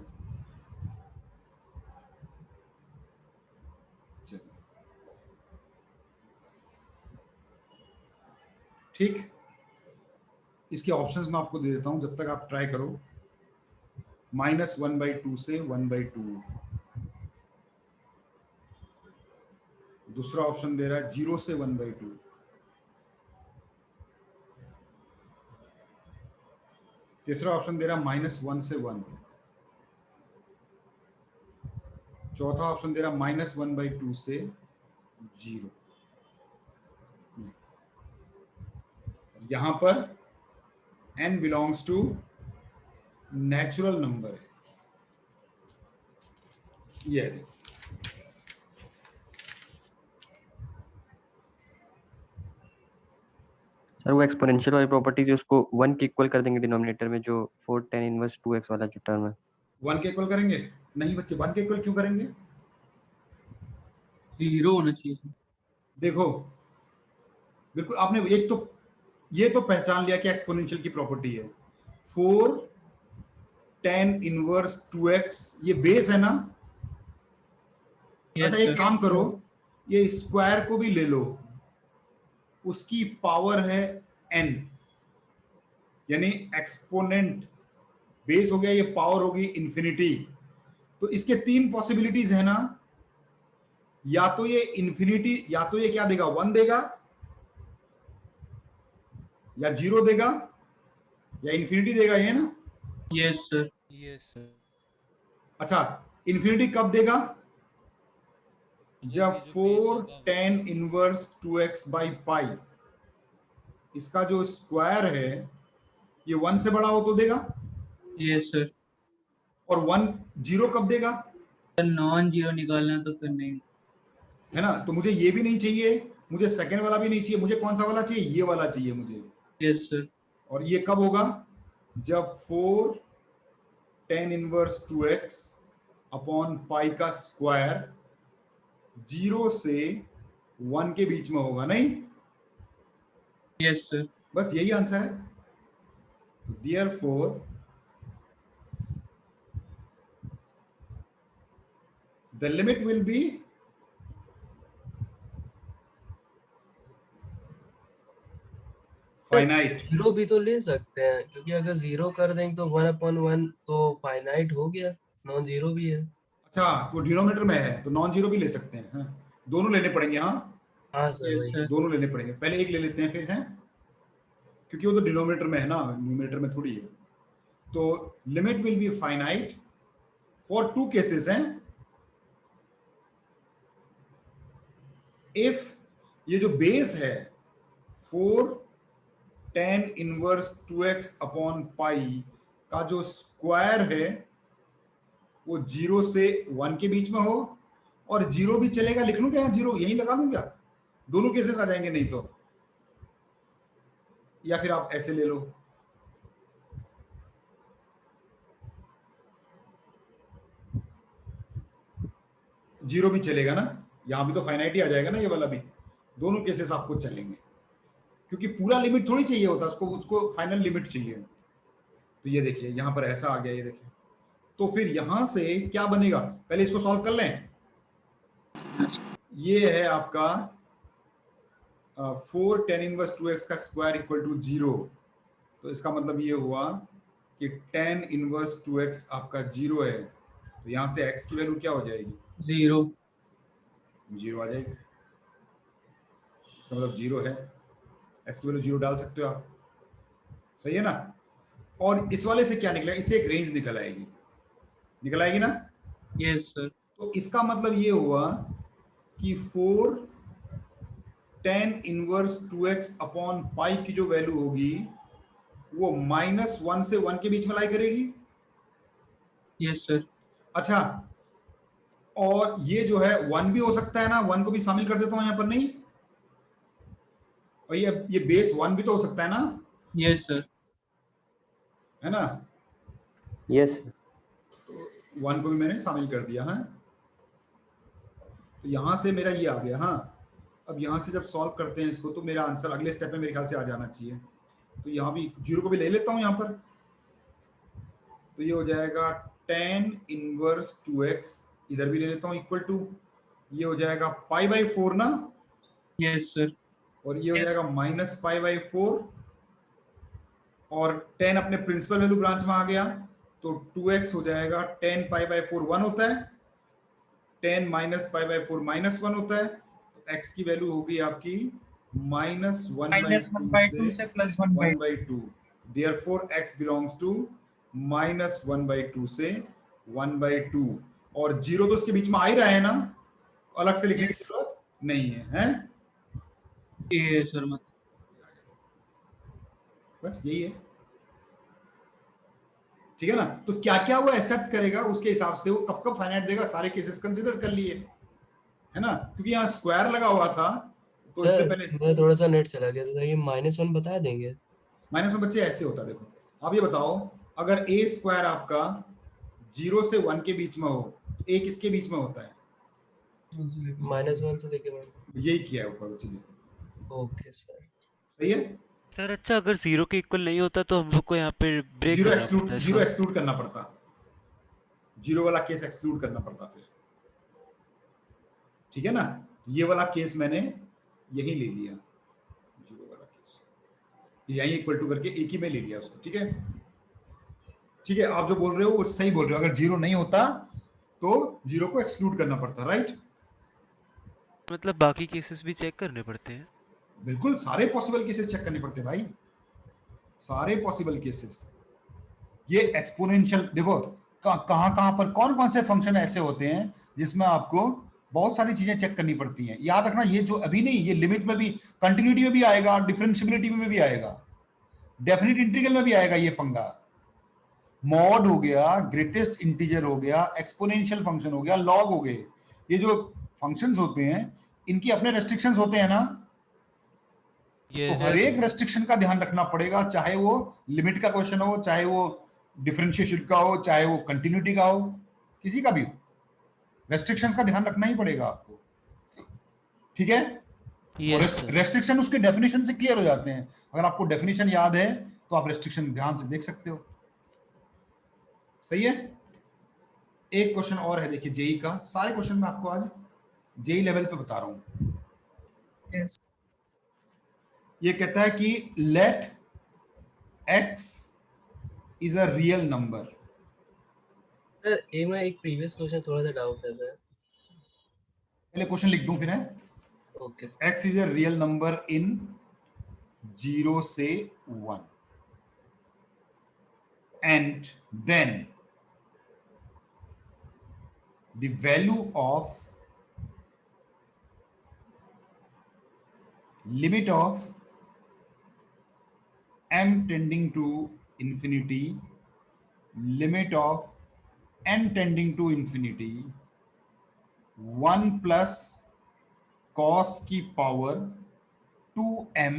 चलिए, ठीक, इसके ऑप्शंस मैं आपको दे देता हूं जब तक आप ट्राई करो। -1/2 से 1/2, दूसरा ऑप्शन दे रहा है 0 से 1/2, तीसरा ऑप्शन दे रहा -1 से 1, चौथा ऑप्शन दे रहा -1/2 से 0। यहां पर n belongs to natural number है, ये है। सर वो एक्सपोनेंशियल वाली प्रॉपर्टी जो उसको 1 के इक्वल कर देंगे डिनोमिनेटर में, जो 4 tan इनवर्स 2x वाला जो टर्म है। 1 के इक्वल करेंगे? नहीं बच्चे, 1 के इक्वल क्यों करेंगे? 0 होना चाहिए sir। देखो, बिल्कुल आपने एक तो ये तो पहचान लिया कि एक्सपोनेंशियल की प्रॉपर्टी है। 4 tan इनवर्स 2x, ये बेस है ना? Yes अच्छा, एक sir। काम करो, ये स्क्वायर को भी ले लो, उसकी पावर है n, यानी एक्सपोनेंट बेस हो गया, ये पावर होगी इंफिनिटी। तो इसके 3 पॉसिबिलिटीज है ना, या तो ये इंफिनिटी, या तो ये क्या देगा, 1 देगा, या 0 देगा, या इंफिनिटी देगा, ये ना? Yes sir। Yes sir. अच्छा, इंफिनिटी कब देगा? जब 4 tan इनवर्स 2x/पाई, इसका जो स्क्वायर है ये 1 से बड़ा हो तो देगा, Yes sir। और 1 0 कब देगा, नॉन जीरो निकालना तो फिर नहीं। है ना? तो मुझे ये भी नहीं चाहिए, मुझे सेकंड वाला भी नहीं चाहिए, मुझे कौन सा वाला चाहिए, ये वाला चाहिए मुझे। Yes sir. और ये कब होगा? जब 4 tan inverse 2x upon pi का स्क्वायर 0 से 1 के बीच में होगा, नहीं? Yes sir. बस यही आंसर है। Therefore the limit will be finite। 0 भी तो ले सकते हैं, क्योंकि अगर 0 कर देंगे तो 1/1 तो फाइनाइट हो गया, नॉन जीरो भी है। अच्छा, वो डिनोमिनेटर में है तो नॉन जीरो भी ले सकते हैं। हाँ, दोनों लेने पड़ेंगे। हाँ, हाँ सर यस वही। सर। दोनों लेने पड़ेंगे, पहले एक ले लेते हैं फिर, हैं, क्योंकि वो तो डिनोमिनेटर में है ना, न्यूमरेटर में थोड़ी है। तो limit will be finite for 2 cases हैं। इफ ये जो बेस है 4 tan inverse 2x upon pi का जो स्क्वायर है वो 0 से 1 के बीच में हो, और 0 भी चलेगा, लिख लूं क्या 0 यहीं लगा दूं क्या? दोनों केसेस आ जाएंगे, नहीं तो, या फिर आप ऐसे ले लो, जीरो भी चलेगा ना, यहां भी तो फाइनाइट ही आ जाएगा ना, ये वाला भी। दोनों केसेस आपको चलेंगे, क्योंकि पूरा लिमिट थोड़ी चाहिए होता, उसको फाइनल लिमिट चाहिए। तो ये देखिए यहां पर ऐसा आ गया, ये देखिए। तो फिर यहां से क्या बनेगा, पहले इसको सॉल्व कर लें। ये है आपका 4 tan इनवर्स 2x का स्क्वायर इक्वल टू 0। तो इसका मतलब ये हुआ कि tan इनवर्स 2x आपका 0 है, तो यहां से x की वैल्यू क्या हो जाएगी, 0। 0 आ जाएगी। इसका मतलब 0 है, x की वैल्यू 0 डाल सकते हो आप, सही है ना? और इस वाले से क्या निकलेगा, इससे एक रेंज निकल आएगी, निकल आएगी ना? Yes sir. तो इसका मतलब ये हुआ कि 4 tan inverse 2x upon pi की जो वैल्यू होगी वो -1 से 1 के बीच में लाई करेगी। Yes sir. अच्छा, और ये जो है 1 भी हो सकता है ना, 1 को भी शामिल कर देता हूं यहां पर, नहीं? और ये बेस 1 भी तो हो सकता है ना, यस सर। है ना? यस। तो 1 को भी मैंने शामिल कर दिया है। तो यहां से मेरा ये आ गया। हाँ, अब यहां से जब सॉल्व करते हैं इसको तो मेरा आंसर अगले स्टेप में मेरे ख्याल से आ जाना चाहिए। तो यहाँ भी 0 को भी ले लेता हूँ यहाँ पर, तो ये हो जाएगा tan इनवर्स 2x, इधर भी ले लेता हूँ इक्वल टू, ये हो जाएगा π/4 ना, यस सर। और ये हो जाएगा -π/4, और tan अपने प्रिंसिपल वैल्यू ब्रांच में आ गया, तो 2x हो जाएगा tan π/4 1 होता है, tan -π/4 -1 होता है, तो x की वैल्यू होगी आपकी -1/2 से +1/2। therefore x belongs to -1/2 से 1/2, और 0 तो उसके बीच में आ ही रहा है ना, अलग से लिखने की Yes. जरूरत नहीं है, हैं? ए है सर, मतलब बस यही है, ठीक है ना। तो क्या क्या वो एक्सेप्ट करेगा उसके हिसाब से वो कब कब फाइनाइट देगा, सारे केसेस कंसीडर कर लिए, है ना, क्योंकि यहाँ स्क्वायर लगा हुआ था तो इससे सर पहले मैं थोड़ा सा नेट चला गया था, ये -1 बता देंगे? माइनस में बच्चे ऐसे होता है, देखो आप ये बताओ, अगर ए स्क्वायर आपका 0 से 1 के बीच में हो तो ए किसके बीच में होता है? -1 से लेके 1। यही किया है ऊपर बच्चे, देखो ओके सर। सही है। सर अच्छा, अगर 0 के इक्वल नहीं होता तो हम लोग को यहाँ पे ब्रेक जीरो करना एक्सक्लूड, पड़ता है जीरो इसका? एक्सक्लूड करना पड़ता, जीरो वाला केस एक्सक्लूड करना पड़ता फिर, ठीक है ना। ये वाला केस मैंने यही ले लिया, जीरो वाला केस यही इक्वल टू करके एक ही में ले लिया उसको, ठीक है। ठीक है, आप जो बोल रहे हो वो सही बोल रहे हो, अगर जीरो नहीं होता तो जीरो को एक्सक्लूड करना पड़ता, राइट। मतलब बाकी केसेस भी चेक करने पड़ते हैं? बिल्कुल, सारे पॉसिबल केसेस चेक करने पड़ते भाई, सारे पॉसिबल केसेस। ये एक्सपोनेंशियल देखो, कहां कहां पर कौन कौन से फंक्शन ऐसे होते हैं जिसमें आपको बहुत सारी चीजें चेक करनी पड़ती हैं। याद रखना, ये जो अभी नहीं, ये लिमिट में भी, कंटिन्यूटी में भी आएगा, डिफरेंशियबिलिटी में भी आएगा, डेफिनेट इंटीग्रल में भी आएगा ये पंगा। मॉड हो गया, ग्रेटेस्ट इंटीजर हो गया, एक्सपोनेंशियल फंक्शन हो गया, लॉग हो गए, ये जो फंक्शंस होते हैं इनकी अपने रेस्ट्रिक्शंस होते हैं ना, तो ये हर एक रेस्ट्रिक्शन का ध्यान रखना पड़ेगा, चाहे वो लिमिट का क्वेश्चन हो, चाहे वो डिफरेंशिएशन का हो, चाहे वो कंटिन्यूटी का हो, किसी का भी हो, रेस्ट्रिक्शंस का ध्यान रखना ही पड़ेगा आपको, ठीक है। और यस सर। रेस्ट्रिक्शन उसके डेफिनेशन से क्लियर हो जाते हैं, अगर आपको डेफिनेशन याद है तो आप रेस्ट्रिक्शन ध्यान से देख सकते हो, सही है। एक क्वेश्चन और है, देखिए जेई का, सारे क्वेश्चन मैं आपको आज जेई लेवल पे बता रहा हूं। Yes. ये कहता है कि let x is a real number. Sir A में एक प्रीवियस क्वेश्चन थोड़ा सा डाउट है सर। पहले क्वेश्चन लिख दूं फिर है। Okay. X is a real number in 0 से 1 and then the value of limit of m tending to infinity, limit of n tending to infinity, 1 plus cos की पावर 2m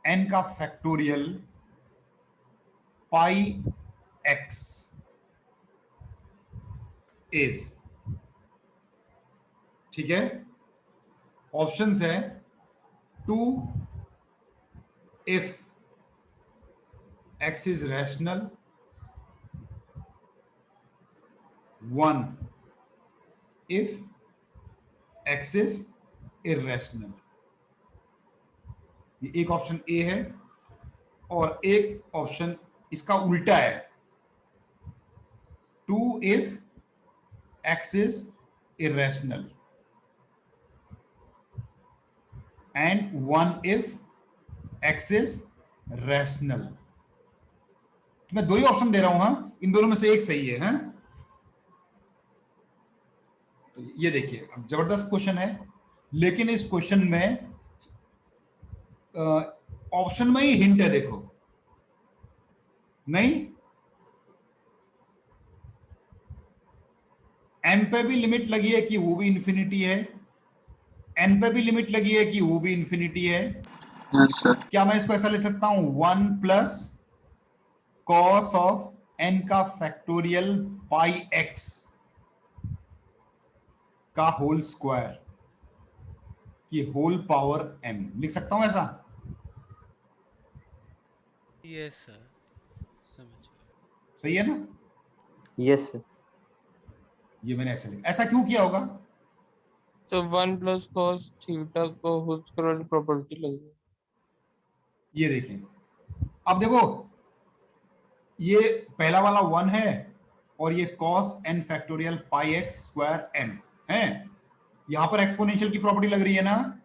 n का factorial pi x is, ठीक है। Options है 2 if x is rational, 1 if x is irrational। ये एक option A है, और एक ऑप्शन इसका उल्टा है, 2 if x is irrational and 1 if x is rational। तो मैं दो ही ऑप्शन दे रहा हूं, हाँ, इन दोनों में से एक सही है, हाँ? तो ये देखिए, अब जबरदस्त क्वेश्चन है, लेकिन इस क्वेश्चन में ऑप्शन में ही हिंट है, देखो, नहीं एन पे भी लिमिट लगी है कि वो भी इंफिनिटी है, एन पे भी लिमिट लगी है कि वो भी इंफिनिटी है। Yes, sir. क्या मैं इसको ऐसा ले सकता हूं, 1 प्लस कॉस ऑफ एन का फैक्टोरियल पाई एक्स का होल स्क्वायर की होल पावर एम, लिख सकता हूं ऐसा? यस सर, समझ गया। सही है ना? Yes sir. ये मैंने ऐसे लिखा, ऐसा क्यों किया होगा? तो 1 प्लस कॉस थीटा को होल स्क्वायर प्रॉपर्टी लगी। ये देखिए, अब देखो, ये पहला वाला 1 है और ये cos n फैक्टोरियल पाई एक्स स्क्वायर n है, यहां पर एक्सपोनेंशियल की प्रॉपर्टी लग रही है ना,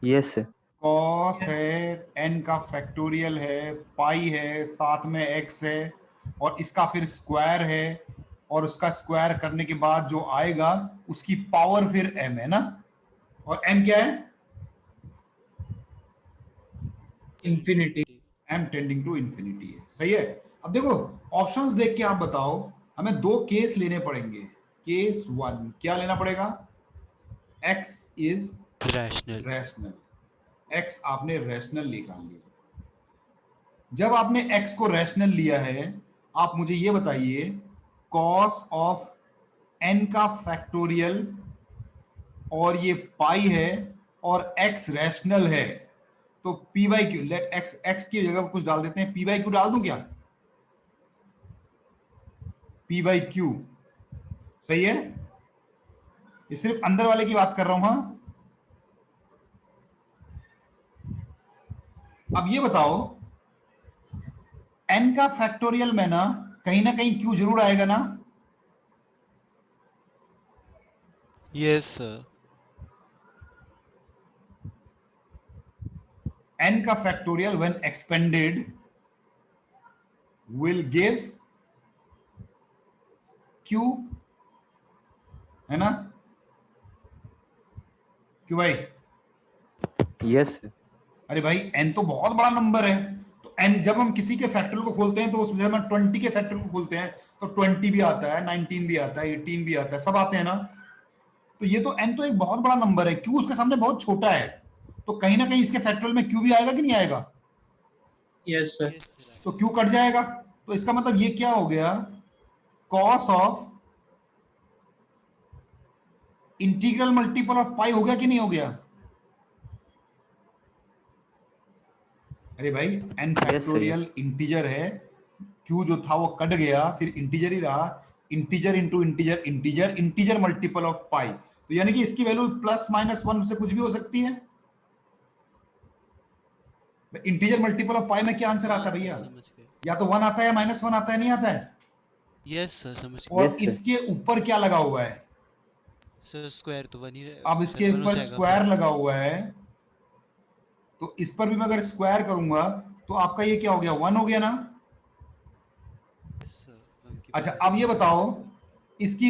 यस सर। Cos Yes. है, n का फैक्टोरियल है, पाई है, साथ में x है, और इसका फिर स्क्वायर है, और उसका स्क्वायर करने के बाद जो आएगा उसकी पावर फिर m है ना, और m क्या है? Infinity. m tending to infinity है। सही है। अब देखो ऑप्शंस देख के आप बताओ, हमें दो केस लेने पड़ेंगे। केस वन क्या लेना पड़ेगा? x is rational. Rational, x आपने रैशनल निकाल लिया। जब आपने x को रैशनल लिया है, आप मुझे ये बताइए cos ऑफ n का फैक्टोरियल और ये पाई है और x रैशनल है, तो p by Q, let x की जगह कुछ डाल देते हैं, p बाई क्यू डाल दूं क्या? p बाई क्यू सही है। ये सिर्फ अंदर वाले की बात कर रहा हूं। हाँ, अब ये बताओ n का फैक्टोरियल में ना कहीं q जरूर आएगा ना? Yes sir. n का factorial when expanded will give q, है ना? क्यों भाई? यस अरे भाई n तो बहुत बड़ा नंबर है, तो n जब हम किसी के फैक्टोरियल को खोलते हैं तो उसमें जब हम 20 के फैक्टोरियल को खोलते हैं तो 20 भी आता है, 19 भी आता है, 18 भी आता है, सब आते हैं ना। तो ये तो n तो एक बहुत बड़ा नंबर है, q उसके सामने बहुत छोटा है, तो कहीं ना कहीं इसके फैक्टोरियल में q भी आएगा कि नहीं आएगा? Yes, sir. तो q कट जाएगा, तो इसका मतलब ये क्या हो गया? cos of integral multiple of pi हो गया कि नहीं हो गया? अरे भाई n फैक्टोरियल इंटीजर है, q जो था वो कट गया, फिर इंटीजर ही रहा, integer into integer integer, integer multiple of pi, तो यानी कि इसकी वैल्यू प्लस माइनस वन से कुछ भी हो सकती है। इंटीजर मल्टीपल ऑफ पाई में क्या आंसर आता है भैया? समझ गए। या तो वन आता है या माइनस वन आता है, नहीं आता है। यस सर समझ गए। और Yes, sir. इसके ऊपर क्या लगा हुआ है? सर स्क्वायर तो बन ही अब इसके ऊपर स्क्वायर लगा हुआ है, तो इस पर भी मैं अगर स्क्वायर करूंगा तो आपका ये क्या हो गया? वन हो गया ना। अच्छा अब ये बताओ, इसकी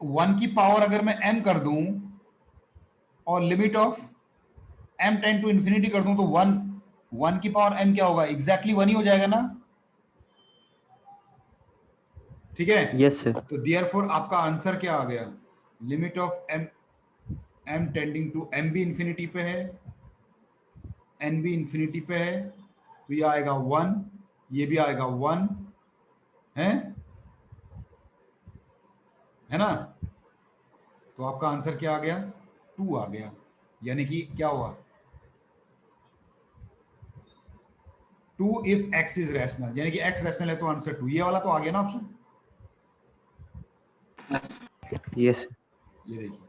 वन की पावर अगर मैं m कर दूं और limit of m tend to infinity कर दूं, तो वन की पावर m क्या होगा? एग्जैक्टली वन ही हो जाएगा ना। ठीक है। Yes sir. तो देयरफॉर आपका आंसर क्या आ गया? Limit of m tending to m भी इंफिनिटी पे है, n भी इंफिनिटी पे है, तो ये आएगा वन, ये भी आएगा वन, है ना। तो आपका आंसर क्या आ गया? 2 आ गया, यानी कि क्या हुआ? 2 इफ x इज रैशनल, यानी कि x रैशनल है तो आंसर 2, ये वाला तो आ गया ना ऑप्शन। यस ये देखिए,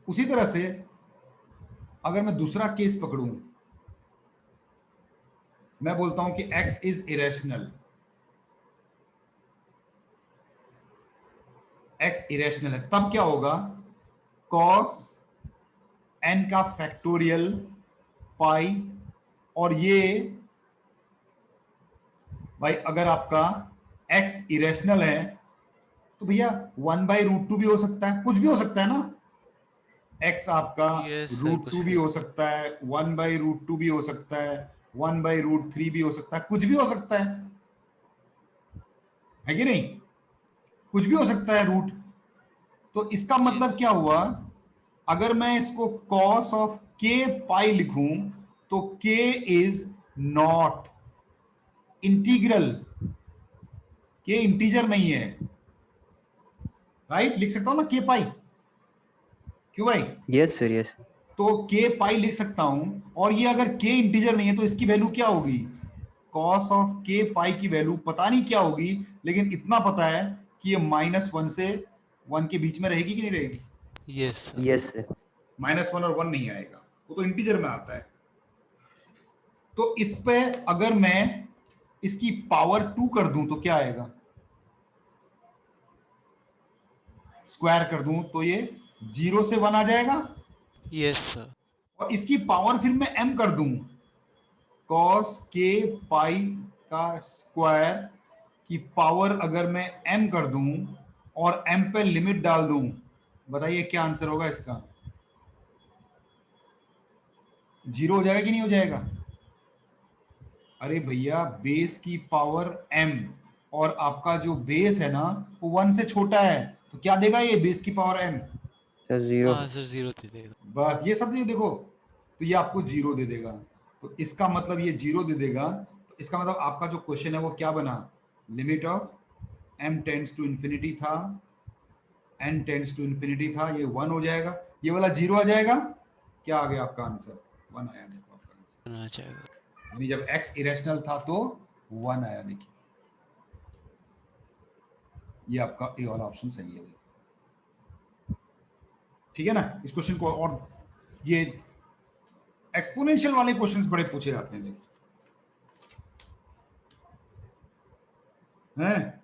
उसी तरह से अगर मैं दूसरा केस पकड़ूं, मैं बोलता हूं कि x is irrational, x irrational है, तब क्या होगा? cos n का फैक्टोरियल पाई, और ये भाई अगर आपका x इरेशनल है तो भैया 1/√2 भी हो सकता है, कुछ भी हो सकता है ना। x आपका Yes, sir, रूट कुछ टू भी भी हो हो सकता है, 1/√2 भी हो सकता है, 1/√3 भी हो सकता है, कुछ भी हो सकता है कि नहीं? कुछ भी हो सकता है रूट। तो इसका मतलब क्या हुआ? अगर मैं इसको cos ऑफ k पाई लिखूं तो k is not integral, k integer नहीं है, राइट? लिख सकता हूं ना k पाई, क्यों भाई? Yes sir. यस तो k पाई लिख सकता हूं, और ये अगर k इंटीजर नहीं है तो इसकी वैल्यू क्या होगी? cos ऑफ k पाई की वैल्यू पता नहीं क्या होगी, लेकिन इतना पता है कि ये -1 से 1 के बीच में रहेगी कि नहीं रहेगी? Yes yes sir. -1 और 1 नहीं आएगा, वो तो इंटीजर में आता है। तो इस पे अगर मैं इसकी पावर 2 कर दूं तो क्या आएगा? स्क्वायर कर दूं तो ये 0 से 1 आ जाएगा। Yes sir. और इसकी पावर फिर मैं m कर दूं, cos k पाई का स्क्वायर की पावर अगर मैं m कर दूं और m पे लिमिट डाल दूं, बताइए क्या आंसर होगा इसका? 0 हो जाएगा कि नहीं हो जाएगा? अरे भैया, बेस की पावर m और आपका जो बेस है ना वो 1 से छोटा है, तो क्या देगा ये बेस की पावर m? सर 0। हाँ सर 0 दे देगा। बस ये सब देखो, तो ये आपको 0 दे देगा, तो इसका मतलब ये 0 दे देगा। तो इसका मतलब आपका जो क्वेश्चन है वो क्या बना? Limit of m tends to infinity था, n टेंड्स टू इंफिनिटी था, ये 1 हो जाएगा, ये वाला 0 आ जाएगा। क्या आ गया आपका आंसर? 1 आया, देखो आपका आंसर। होना चाहिए। यानी जब x इरेशनल था तो 1 आया, देखिए ये आपका ए वाला ऑप्शन सही है। ठीक है ना? इस क्वेश्चन को, और ये एक्सपोनेंशियल वाले क्वेश्चंस बड़े पूछे जाते हैं, देखो हैं।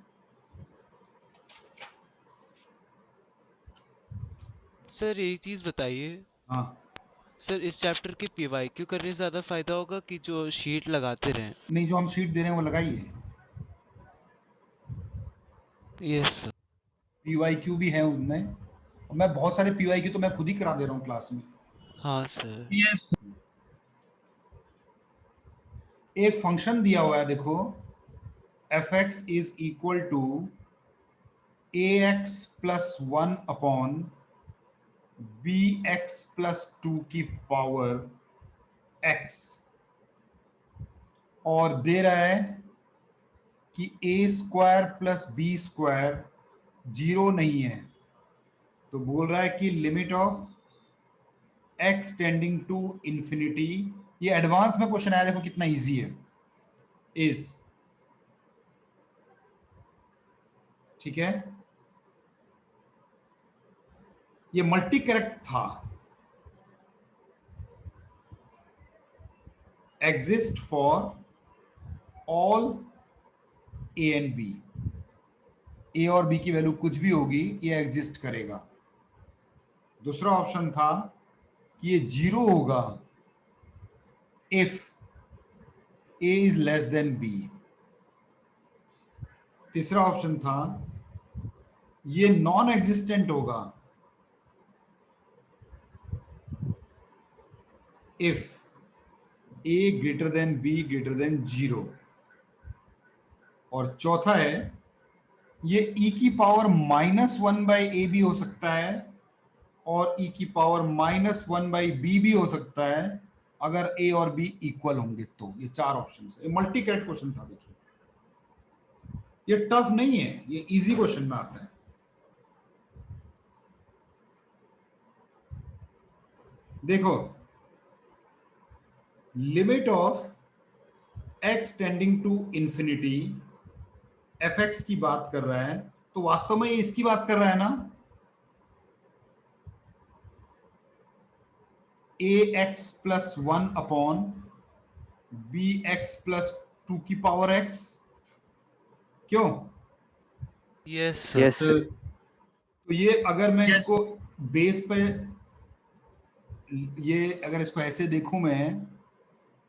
सर एक चीज बताइए, हाँ, सर इस चैप्टर के पीवाईक्यू करने से ज्यादा फायदा होगा कि जो शीट लगाते रहें? नहीं, जो हम शीट दे रहे हैं वो लगाइए। Yes sir. पीवाईक्यू भी है उनमें, और मैं बहुत सारे पीवाईक्यू तो मैं खुद ही करा दे रहा हूँ क्लास में। हाँ सर। Yes. एक फंक्शन दिया हुआ है, देखो F x is equal to A x plus 1 upon B x plus 2 की पावर x, और दे रहा है कि A square plus B square 0 नहीं है, तो बोल रहा है कि limit of x tending to infinity, ये एडवांस में क्वेश्चन आया, देखो कितना इजी है, इज, ठीक है, ये मल्टी करेक्ट था, exist for all A and B, A और बी की वैल्यू कुछ भी होगी ये एग्जिस्ट करेगा। दूसरा ऑप्शन था कि ये 0 होगा if a is less than b. तीसरा ऑप्शन था ये नॉन एग्जिस्टेंट होगा if a greater than b greater than 0। और चौथा है ये e की पावर -1/a भी हो सकता है और e की पावर -1/b भी हो सकता है अगर a और b इक्वल होंगे तो। ये 4 ऑप्शन है, मल्टी करेक्ट क्वेश्चन था। देखिए ये टफ नहीं है, ये इजी क्वेश्चन में आता है। देखो limit of x tending to infinity f x की बात कर रहा है, तो वास्तव में ये इसकी बात कर रहा है ना, A x plus 1 upon B x plus 2 की पावर x, क्यों? Yes yes sir. सर। तो ये अगर मैं Yes. इसको बेस पे, ये अगर इसको ऐसे देखूं मैं,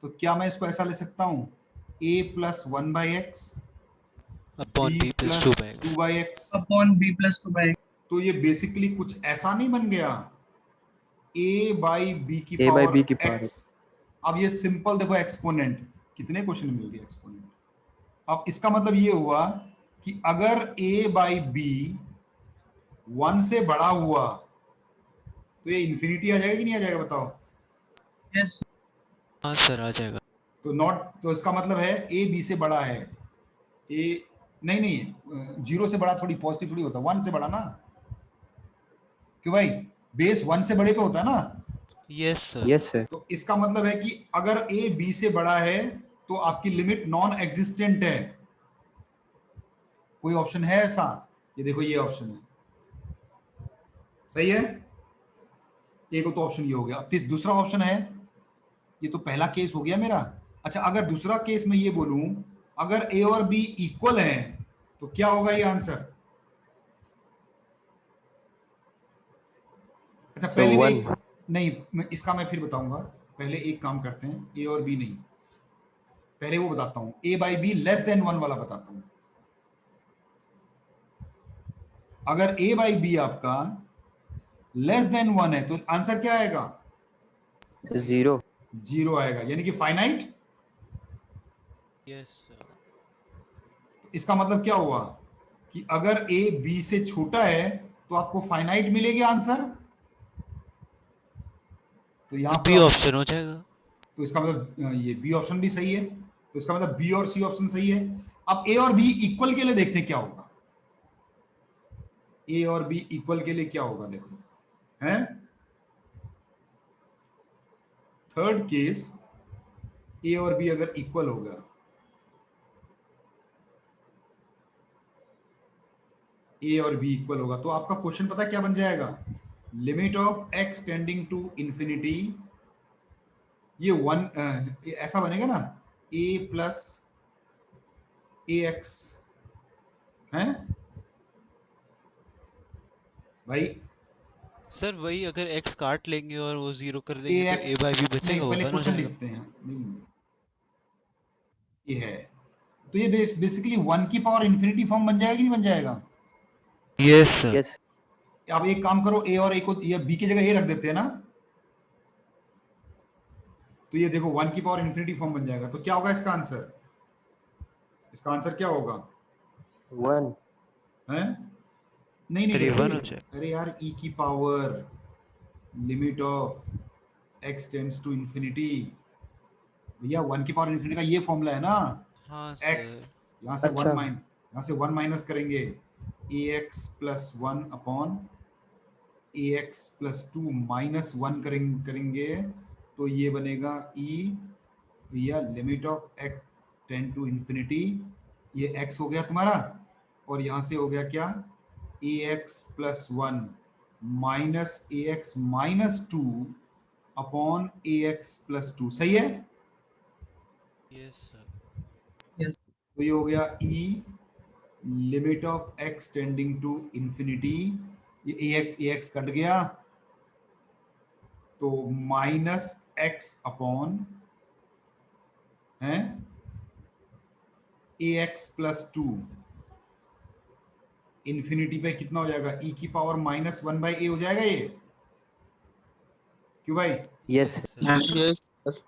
तो क्या मैं इसको ऐसा ले सकता हूं, a plus 1/x upon b b plus plus 2/x। 2/x, Upon b plus 2 by x. तो ये बेसिकली कुछ ऐसा नहीं बन गया, a बाई बी की A by पावर B की पावर x। अब ये सिंपल देखो एक्सपोनेंट, कितने क्वेश्चन में मिल गया एक्सपोनेंट। अब इसका मतलब ये हुआ कि अगर a बाई बी 1 से बड़ा हुआ तो ये इंफिनिटी आ जाएगा कि नहीं आ जाएगा, बताओ? Yes. हाँ सर आ जाएगा। तो नॉट, तो इसका मतलब है a b से बड़ा है, a नहीं 0 से बड़ा थोड़ी पॉजिटिव थोड़ी होता, 1 से बड़ा ना, क्यों भाई? बेस 1 से बड़े पे होता है ना। Yes sir. Yes sir. तो इसका मतलब है कि अगर a b से बड़ा है तो आपकी लिमिट नॉन एग्जिस्टेंट है। कोई ऑप्शन है ऐसा? ये देखो ये ऑप्शन है, सही है। एक तो ऑप्शन ये हो गया। अब दूसरा ऑप्शन है, ये तो पहला केस हो गया मेरा। अच्छा, अगर दूसरा केस में ये बोलूं अगर a और b इक्वल है तो क्या होगा ये आंसर? अच्छा So पहले 1. नहीं, इसका मैं फिर बताऊंगा। पहले एक काम करते हैं, ए और बी नहीं, पहले वो बताता हूं, ए बाई बी लेस देन 1 वाला बताता हूं। अगर ए बाई बी आपका लेस देन 1 है तो आंसर क्या आएगा? 0। 0 आएगा, यानी कि फाइनाइट। Yes sir. इसका मतलब क्या हुआ कि अगर ए बी से छोटा है तो आपको फाइनाइट मिलेगी आंसर। तो यहां बी पर ऑप्शन हो जाएगा। तो इसका मतलब ये बी ऑप्शन भी सही है, तो इसका मतलब बी और सी ऑप्शन सही है। अब ए और बी इक्वल के लिए देखते हैं क्या होगा। ए और बी इक्वल के लिए क्या होगा, देखो है थर्ड केस, ए और बी अगर इक्वल होगा, ए और बी इक्वल होगा तो आपका क्वेश्चन पता क्या बन जाएगा? Limit of x tending to infinity, ये ऐसा बनेगा ना, ए प्लस ए एक्स है भाई। सर वही अगर एक्स काट लेंगे और वो 0 कर ए देंगे तो एक्स ए बाई बी नहीं, बचेगा, वो पहले बन हो क्वेश्चन जाएगा। लिखते हैं। नहीं, ये है, तो ये बेसिकली 1 की पावर इंफिनिटी फॉर्म बन जाएगा कि नहीं बन जाएगा? Yes sir. यस। अब एक काम करो, ए और ए को, ये बी की जगह ए रख देते हैं ना, तो ये देखो 1 की पावर इंफिनिटी फॉर्म बन जाएगा। तो क्या होगा इसका आंसर? इसका आंसर क्या होगा? 1। है नहीं नहीं सर ये बच्चे, 1 हो जाएगा। अरे यार ई की power limit of x tends to infinity, भैया 1 की पावर इंफिनिटी का ये फॉर्मूला है ना। हाँ एक्स, सर। यहाँ से अच्छा। यहाँ से 1 माइनस करेंगे, A x plus 1 upon A x plus 2 minus 1 करेंगे तो ये बनेगा ई, भैया limit of x tend to infinity, ये एक्स हो गया तुम्हारा, और यहाँ से हो गया क्या, A x plus 1 minus A x minus 2 upon A x plus 2, सही है? Yes sir. Yes. तो ये हो गया e limit of x tending to infinity, ये ए एक्स कट गया तो माइनस एक्स अपॉन है ए एक्स प्लस 2, इंफिनिटी पे कितना हो जाएगा, ई की पावर माइनस 1 बाई ए हो जाएगा ये, क्यों भाई? यस। Yes. यस।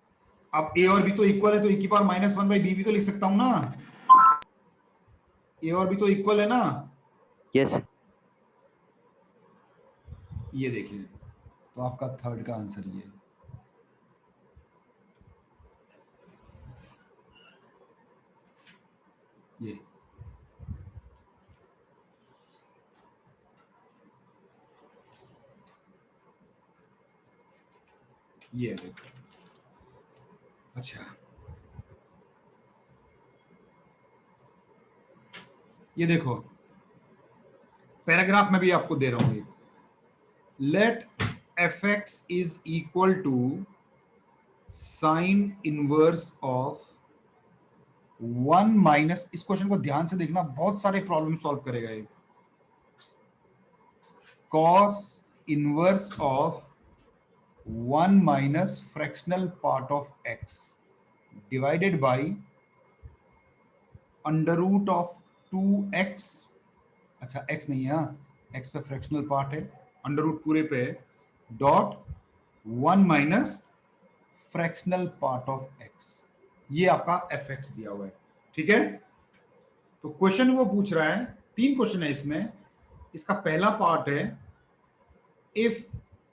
अब ए और बी तो इक्वल है तो ई की पावर माइनस 1 बाई बी भी तो लिख सकता हूं ना, ए और बी तो इक्वल है ना। यस। ये देखिए, तो आपका थर्ड का आंसर ये ये देखो। अच्छा, ये देखो पैराग्राफ में भी आपको दे रहा हूं, let f x is equal to sine inverse of 1 minus, इस क्वेश्चन को ध्यान से देखना, बहुत सारे प्रॉब्लम सॉल्व करेगा ये, cos inverse of 1 minus fractional part of x divided by under root of 2x, अच्छा x नहीं है, x पे फ्रैक्शनल पार्ट है, अंडर रूट पूरे पे dot 1 minus fractional part of x, ये आपका fx दिया हुआ है, ठीक है। तो क्वेश्चन वो पूछ रहा है, 3 क्वेश्चन है इसमें। इसका पहला पार्ट है, if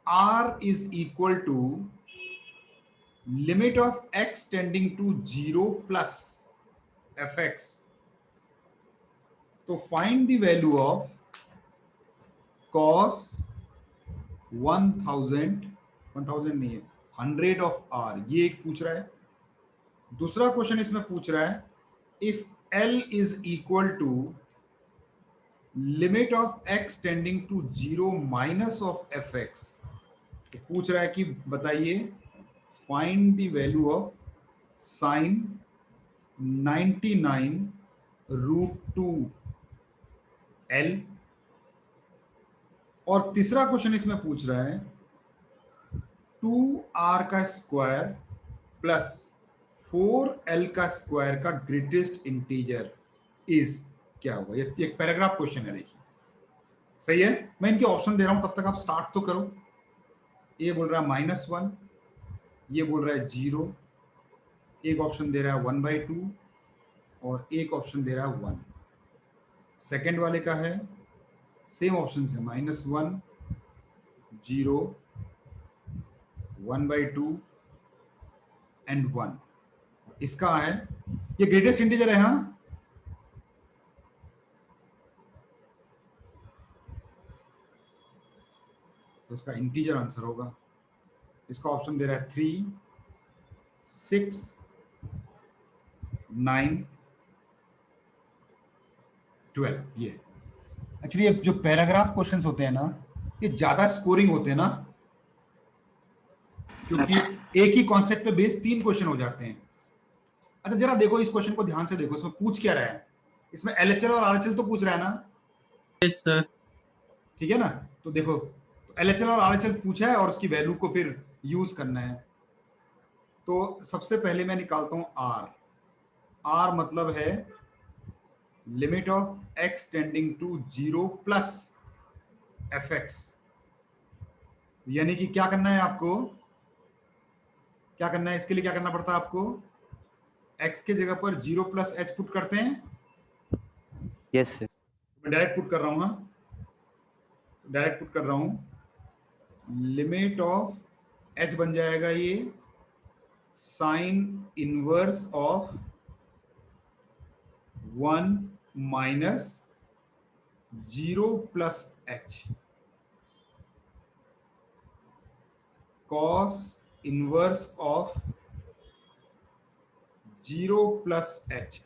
r is equal to limit of x tending to 0 plus fx, तो find the value of cos 1000 नहीं है 100 ऑफ r, ये एक पूछ रहा है। दूसरा क्वेश्चन इसमें पूछ रहा है, if l is equal to limit of x tending to 0 minus of fx, तो पूछ रहा है कि बताइए find the value of sine 99 root 2 l। और तीसरा क्वेश्चन इसमें पूछ रहा है, 2r का स्क्वायर प्लस 4l का स्क्वायर का ग्रेटेस्ट इंटीजर इज क्या होगा? ये एक पैराग्राफ क्वेश्चन है, देखिए सही है। मैं इनके ऑप्शन दे रहा हूं, तब तक आप स्टार्ट तो करो। ये बोल रहा है -1, ये बोल रहा है 0, एक ऑप्शन दे रहा है 1/2 और एक ऑप्शन दे रहा है 1। सेकेंड वाले का है सेम ऑप्शन है, -1, 0, 1/2 एंड 1। इसका है ये ग्रेटेस्ट इंटीजर है, हाँ तो इसका इंटीजर आंसर होगा। इसका ऑप्शन दे रहा है 3, 6, 9, 12। ये एक्चुअली जो पैराग्राफ क्वेश्चंस होते हैं ना, ये ज्यादा स्कोरिंग होते हैं ना, क्योंकि एक ही कॉन्सेप्ट पे बेस्ड 3 क्वेश्चन हो जाते हैं। अच्छा जरा देखो इस क्वेश्चन को ध्यान से देखो, इसमें पूछ क्या रहा है? इसमें LHL और RHL तो पूछ रहा है ना? Yes sir. ठीक है ना? तो देखो तो LHL और RHL पूछा है और उसकी वैल्यू को फिर यूज करना है। तो सबसे पहले मैं निकालता हूं R मतलब है limit of x tending to 0 plus fx। यानी कि क्या करना है आपको, क्या करना है? इसके लिए क्या करना पड़ता है आपको? x के जगह पर 0 प्लस h पुट करते हैं। Yes sir. मैं डायरेक्ट पुट कर रहा हूं, हाँ डायरेक्ट पुट कर रहा हूं। लिमिट ऑफ h बन जाएगा ये sign inverse of 1 minus 0 plus h cos inverse of 0 plus h।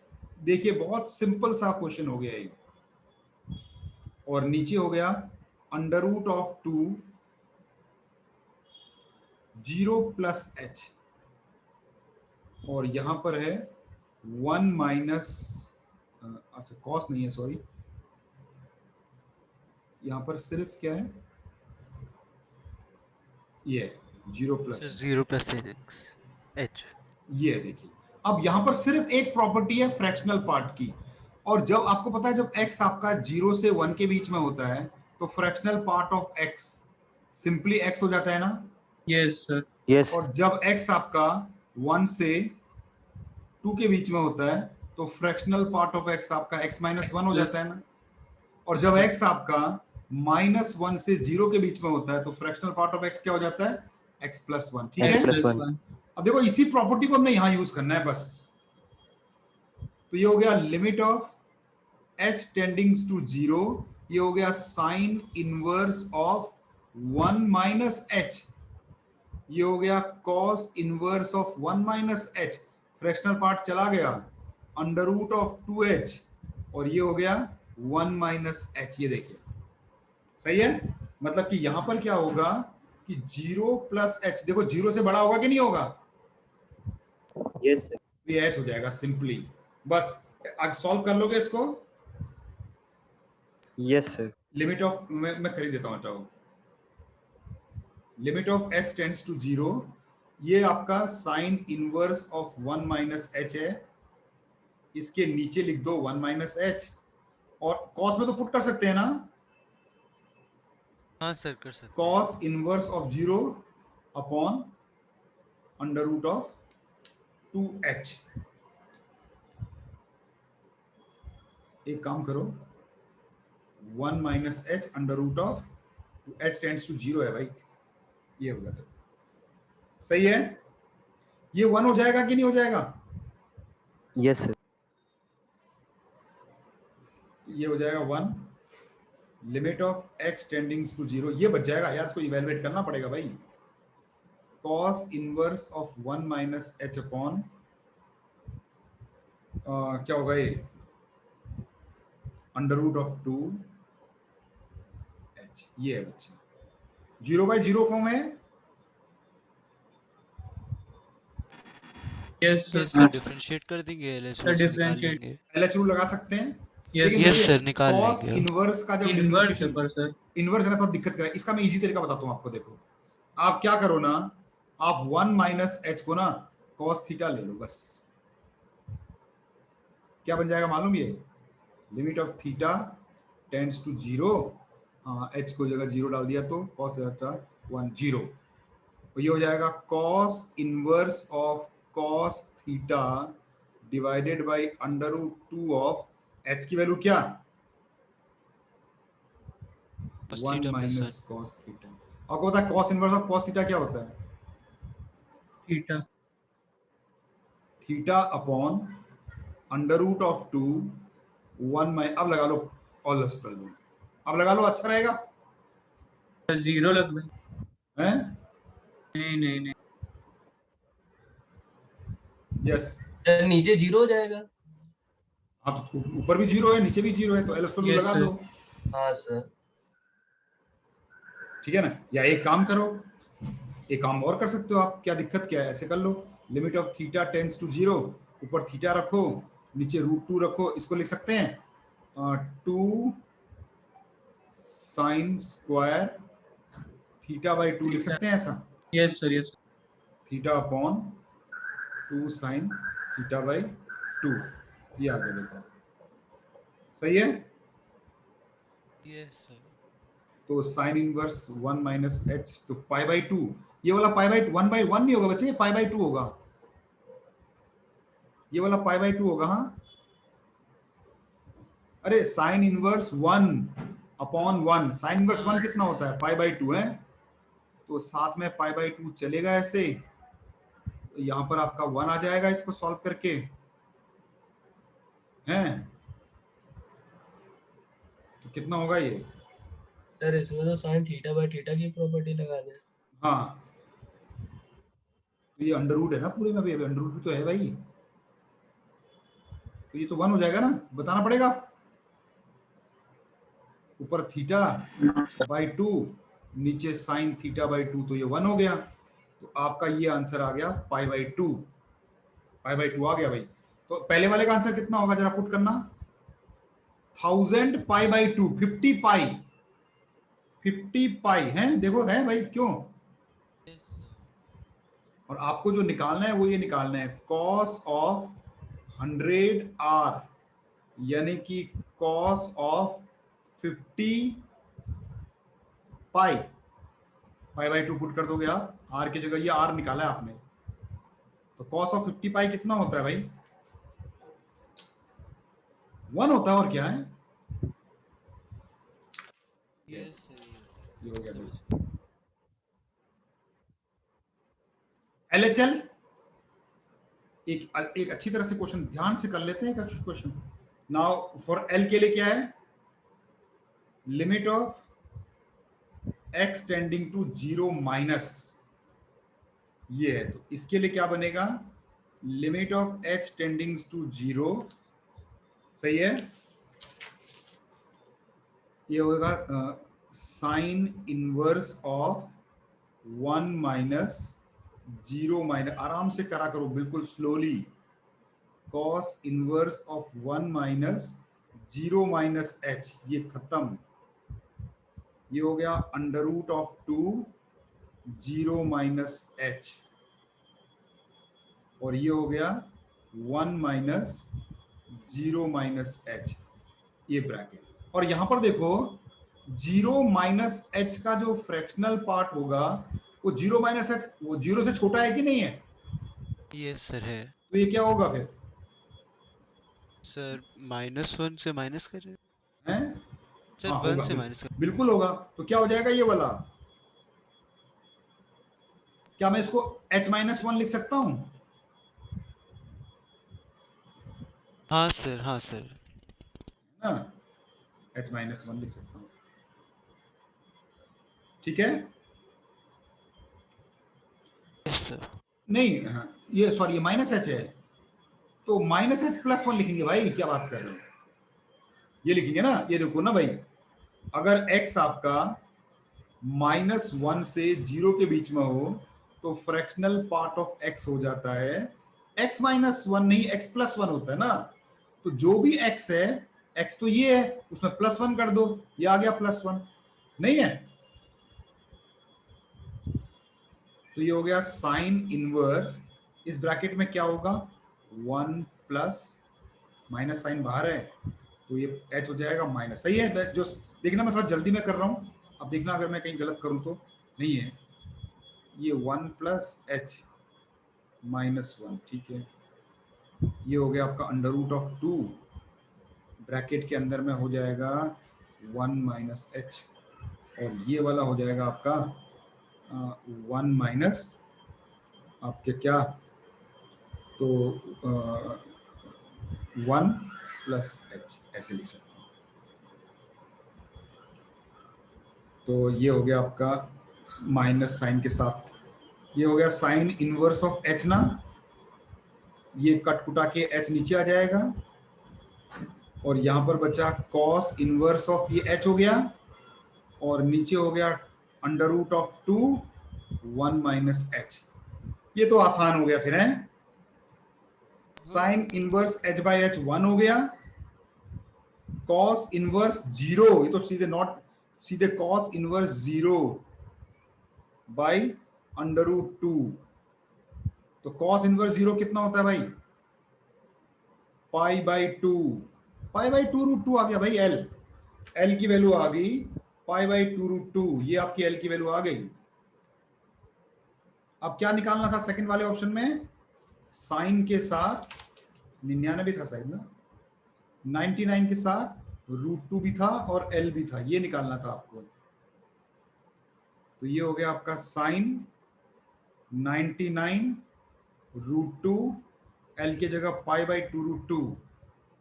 देखिए बहुत सिंपल सा क्वेश्चन हो गया ये। और नीचे हो गया under root of 2 0 plus h, और यहां पर है 1 माइनस, अच्छा कॉस नहीं है सॉरी, यहां पर सिर्फ क्या है, ये 0 प्लस 0 प्लस h। ये देखिए। अब यहां पर सिर्फ एक प्रॉपर्टी है फ्रैक्शनल पार्ट की, और जब आपको पता है जब x आपका 0 से 1 के बीच में होता है तो fractional part of x simply x हो जाता है ना? Yes sir. यस और जब x आपका 1 से 2 के बीच में होता है तो फ्रैक्शनल पार्ट ऑफ x आपका x माइनस 1 हो जाता है ना? और जब x आपका -1 से 0 के बीच में होता है तो फ्रैक्शनल पार्ट ऑफ x क्या हो जाता है? x plus 1। ठीक है, +1। अब देखो इसी प्रॉपर्टी को हमने यहां यूज करना है बस। तो ये हो गया लिमिट ऑफ h टेंडिंग्स टू 0, ये हो गया sign inverse of 1 minus h, ये हो गया cos inverse of 1 minus h, fractional part चला गया अंडर रूट ऑफ 2h, और ये हो गया 1 माइनस h। ये देखिए सही है, मतलब कि यहां पर क्या होगा कि 0 प्लस h, देखो 0 से बड़ा होगा कि नहीं होगा? Yes sir. ये h हो जाएगा सिंपली। बस आज सॉल्व कर लोगे इसको। Yes sir. लिमिट ऑफ, मैं खरीद देता हूं, हटाओ। Limit of h tends to 0, ये आपका sine inverse of 1 minus h है, इसके नीचे लिख दो 1 माइनस h, और कॉस में तो पुट कर सकते हैं ना? हाँ सर कर सकते हैं। Cos inverse of 0 upon under root of 2h। एक काम करो, 1 minus h under root of h tends to 0 है भाई, ये हो गया। सही है, ये 1 हो जाएगा कि नहीं हो जाएगा? Yes sir. ये हो जाएगा 1, लिमिट ऑफ h टेंडिंग्स टू 0, ये बच जाएगा यार, इसको इवेलुएट करना पड़ेगा भाई। Cos inverse of 1 minus h upon क्या होगा ये, अंडर रूट ऑफ 2h, ये है बच्चे 0/0 फॉर्म है। Yes sir sir. डिफरेंशिएट कर देंगे LH sir, differentiate। LH rule लगा सकते हैं। यस लेकिन यस देखिए, सर निकाल cos लेंगे। इनवर्स का जब इनवर्स है पर सर। इनवर्स है ना तो दिक्कत करे। इसका मैं इजी तरीका बताता हूँ आपको। देखो आप क्या करो ना, आप 1 माइनस एच को ना कॉस थीटा ले लो बस। क्या बन जाएगा मालूम? ये limit of theta tends to 0, h को जगह 0 डाल दिया तो कॉस थीटा 1 0, तो ये हो जाएगा cos inverse of cos theta divided by under root 2 of h की वैल्यू क्या? Cos 1 theta plus minus cos theta. और को पता है cos inverse of cos theta क्या होता है? Theta. Theta upon under root of 2 1 माइ, अब लगा लो ऑल कर दो, अब लगा लो, अच्छा रहेगा। 0 लग गया। हैं? नहीं नहीं नहीं। यस। नीचे 0 हो जाएगा। हाँ तो ऊपर भी 0 है नीचे भी 0 है, तो एल स्क्वायर Yes, लगा sir. दो। हाँ सर। ठीक है ना? या एक काम करो, एक काम और कर सकते हो आप, क्या दिक्कत क्या है, ऐसे कर लो, limit of theta tends to 0, ऊपर थीटा रखो, नीचे रूट 2 रखो, इसको लिख सकते हैं 2 साइन स्क्वायर थीटा बाई 2 लिख सकते हैं ऐसा, Yes, sir. Yes. Theta upon 2 sine theta by 2, ये आगे देखो, सही है। yes sir. तो साइन इनवर्स 1 माइनस एच, तो पाई बाई 2, ये वाला पाई बाई 1 बाई 1 नहीं होगा बच्चे, पाई बाई 2 होगा, ये वाला पाई बाई 2 होगा। हाँ अरे sine inverse 1 upon 1, sine inverse 1 कितना होता है? पाई बाई 2 है, तो साथ में पाई बाई 2 चलेगा ऐसे, तो यहां पर आपका 1 आ जाएगा इसको सॉल्व करके, हैं? तो कितना होगा ये? सर इसमें तो साइन थीटा बाय थीटा की प्रॉपर्टी लगा दें। हाँ तो ये अंडर रूट है ना पूरे में, भी अंडर रूट भी तो है भाई, तो ये तो 1 हो जाएगा ना, बताना पड़ेगा। ऊपर थीटा बाई 2, नीचे साइन थीटा बाई 2, तो ये 1 हो गया, तो आपका ये आंसर आ गया पाई बाई 2, पाई बाई 2 आ गया भाई। तो पहले वाले का आंसर कितना होगा जरा पुट करना, 1000 पाई बाई 2, 50 पाई, 50 पाई है, देखो है भाई, क्यों? Yes sir. और आपको जो निकालना है वो ये निकालना है कॉस ऑफ 100 आर, यानी कि cos of 50 pi, pi by 2 put कर दोगे आप, आर की जगह ये आर निकाला है आपने, तो कॉस ऑफ 50 पाई कितना होता है भाई? 1 होता है, और क्या है? Yes sir. ये हो गया भाई। LHL एक अच्छी तरह से क्वेश्चन ध्यान से कर लेते हैं, एक अच्छा क्वेश्चन। नाउ फॉर एल के लिए क्या है? Limit of x tending to 0 minus, ये है, तो इसके लिए क्या बनेगा? Limit of h tending to 0, सही है, ये होगा sine inverse of 1 minus 0 minus, आराम से करा करो बिल्कुल slowly, cos inverse of 1 minus 0 minus h, ये खत्म, ये हो गया under root of 2 0 minus h, और ये हो गया 1 माइनस 0 माइनस एच, ये ब्रैकेट। और यहां पर देखो 0 माइनस एच का जो फ्रैक्शनल पार्ट होगा वो 0 माइनस एच, वो 0 से छोटा है कि नहीं है? Yes sir है। तो ये क्या होगा फिर? सर -1 से माइनस कर रहे हैं हैं? सर, हाँ 1 होगा, से माइनस कर। बिल्कुल होगा, तो क्या हो जाएगा ये वाला? क्या मैं इसको h माइनस 1 लिख सकता हूं? हाँ सर, हाँ सर। ना, h माइनस 1 लिख सकता हूं, ठीक है। Yes sir. नहीं हाँ, ये सॉरी ये माइनस एच है, तो माइनस एच प्लस 1 लिखेंगे भाई, क्या बात कर रहे हो, ये लिखेंगे ना, ये देखो ना भाई, अगर x आपका -1 से 0 के बीच में हो तो फ्रैक्शनल पार्ट ऑफ x हो जाता है x माइनस 1 नहीं, x प्लस 1 होता है ना, तो जो भी x है, x तो ये है, उसमें +1 कर दो, ये आ गया +1, नहीं है? तो ये हो गया साइन इनवर्स, इस ब्रैकेट में क्या होगा 1 प्लस माइनस साइन बाहर है तो ये h हो जाएगा माइनस। सही है, जो देखना मैं थोड़ा जल्दी में कर रहा हूँ, अब देखना अगर मैं कहीं गलत करूँ तो नहीं है, ये 1 प्लस एच माइनस 1, ठीक है। ये हो गया आपका अंडर रूट ऑफ 2, ब्रैकेट के अंदर में हो जाएगा 1 माइनस एच, और ये वाला हो जाएगा आपका 1 माइनस आपके क्या, तो 1 प्लस एच ऐसे लिख सकते हैं। तो ये हो गया आपका माइनस साइन के साथ, ये हो गया साइन इनवर्स ऑफ एच ना, ये कट कुटा के एच नीचे आ जाएगा, और यहां पर बचा कॉस इनवर्स ऑफ ये एच हो गया, और नीचे हो गया under root of 2 1 minus h. ये तो आसान हो गया फिर है, sine inverse h by h 1 हो गया, कॉस इनवर्स 0, ये तो सीधे नॉट, सीधे cos inverse 0 by under root 2। तो कॉस इनवर्स 0 कितना होता है भाई, pi by 2, pi by 2 root 2 आ गया भाई, एल की वैल्यू आ गई पाई बाई 2 रूट 2, ये आपकी एल की वैल्यू आ गई। अब क्या निकालना था सेकंड वाले ऑप्शन में, साइन के साथ 99 था शायद ना, 99 के साथ रूट 2 भी था और एल भी था, ये निकालना था आपको। तो ये हो गया आपका साइन 99 रूट 2, एल की जगह पाई बाई 2 रूट 2,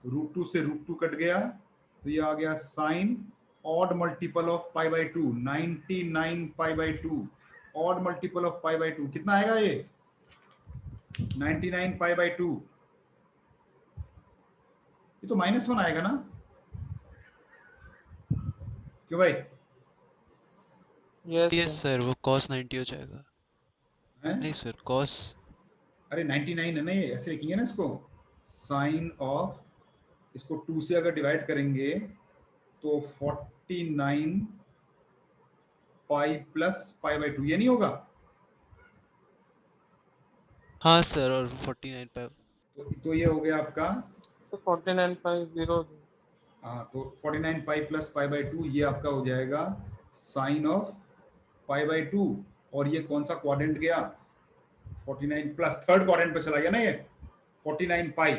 रूट 2 से रूट 2 कट गया, तो ये आ गया sine odd multiple of pi by 2, 99 pi by 2, odd multiple of pi by 2 कितना आएगा ये 99 पाई बाई 2, ये तो -1 आएगा ना, क्यों भाई? यस यस सर, वो cos 90 हो जाएगा। हैं? नहीं सर, cos अरे 99 है ना, ये ऐसे लिखेंगे ना इसको, साइन ऑफ, इसको 2 से अगर डिवाइड करेंगे तो 49 पाई प्लस पाई बाई 2, ये नहीं होगा? हाँ सर, और 49 पे तो ये हो गया आपका, तो 49.0 हाँ, तो 49 पाई प्लस पाई बाई 2, ये आपका हो जाएगा साइन ऑफ पाई बाई 2, और ये कौन सा क्वाड्रेंट गया 49 प्लस, थर्ड क्वाड्रेंट पे चला गया ना ये 49 पाई,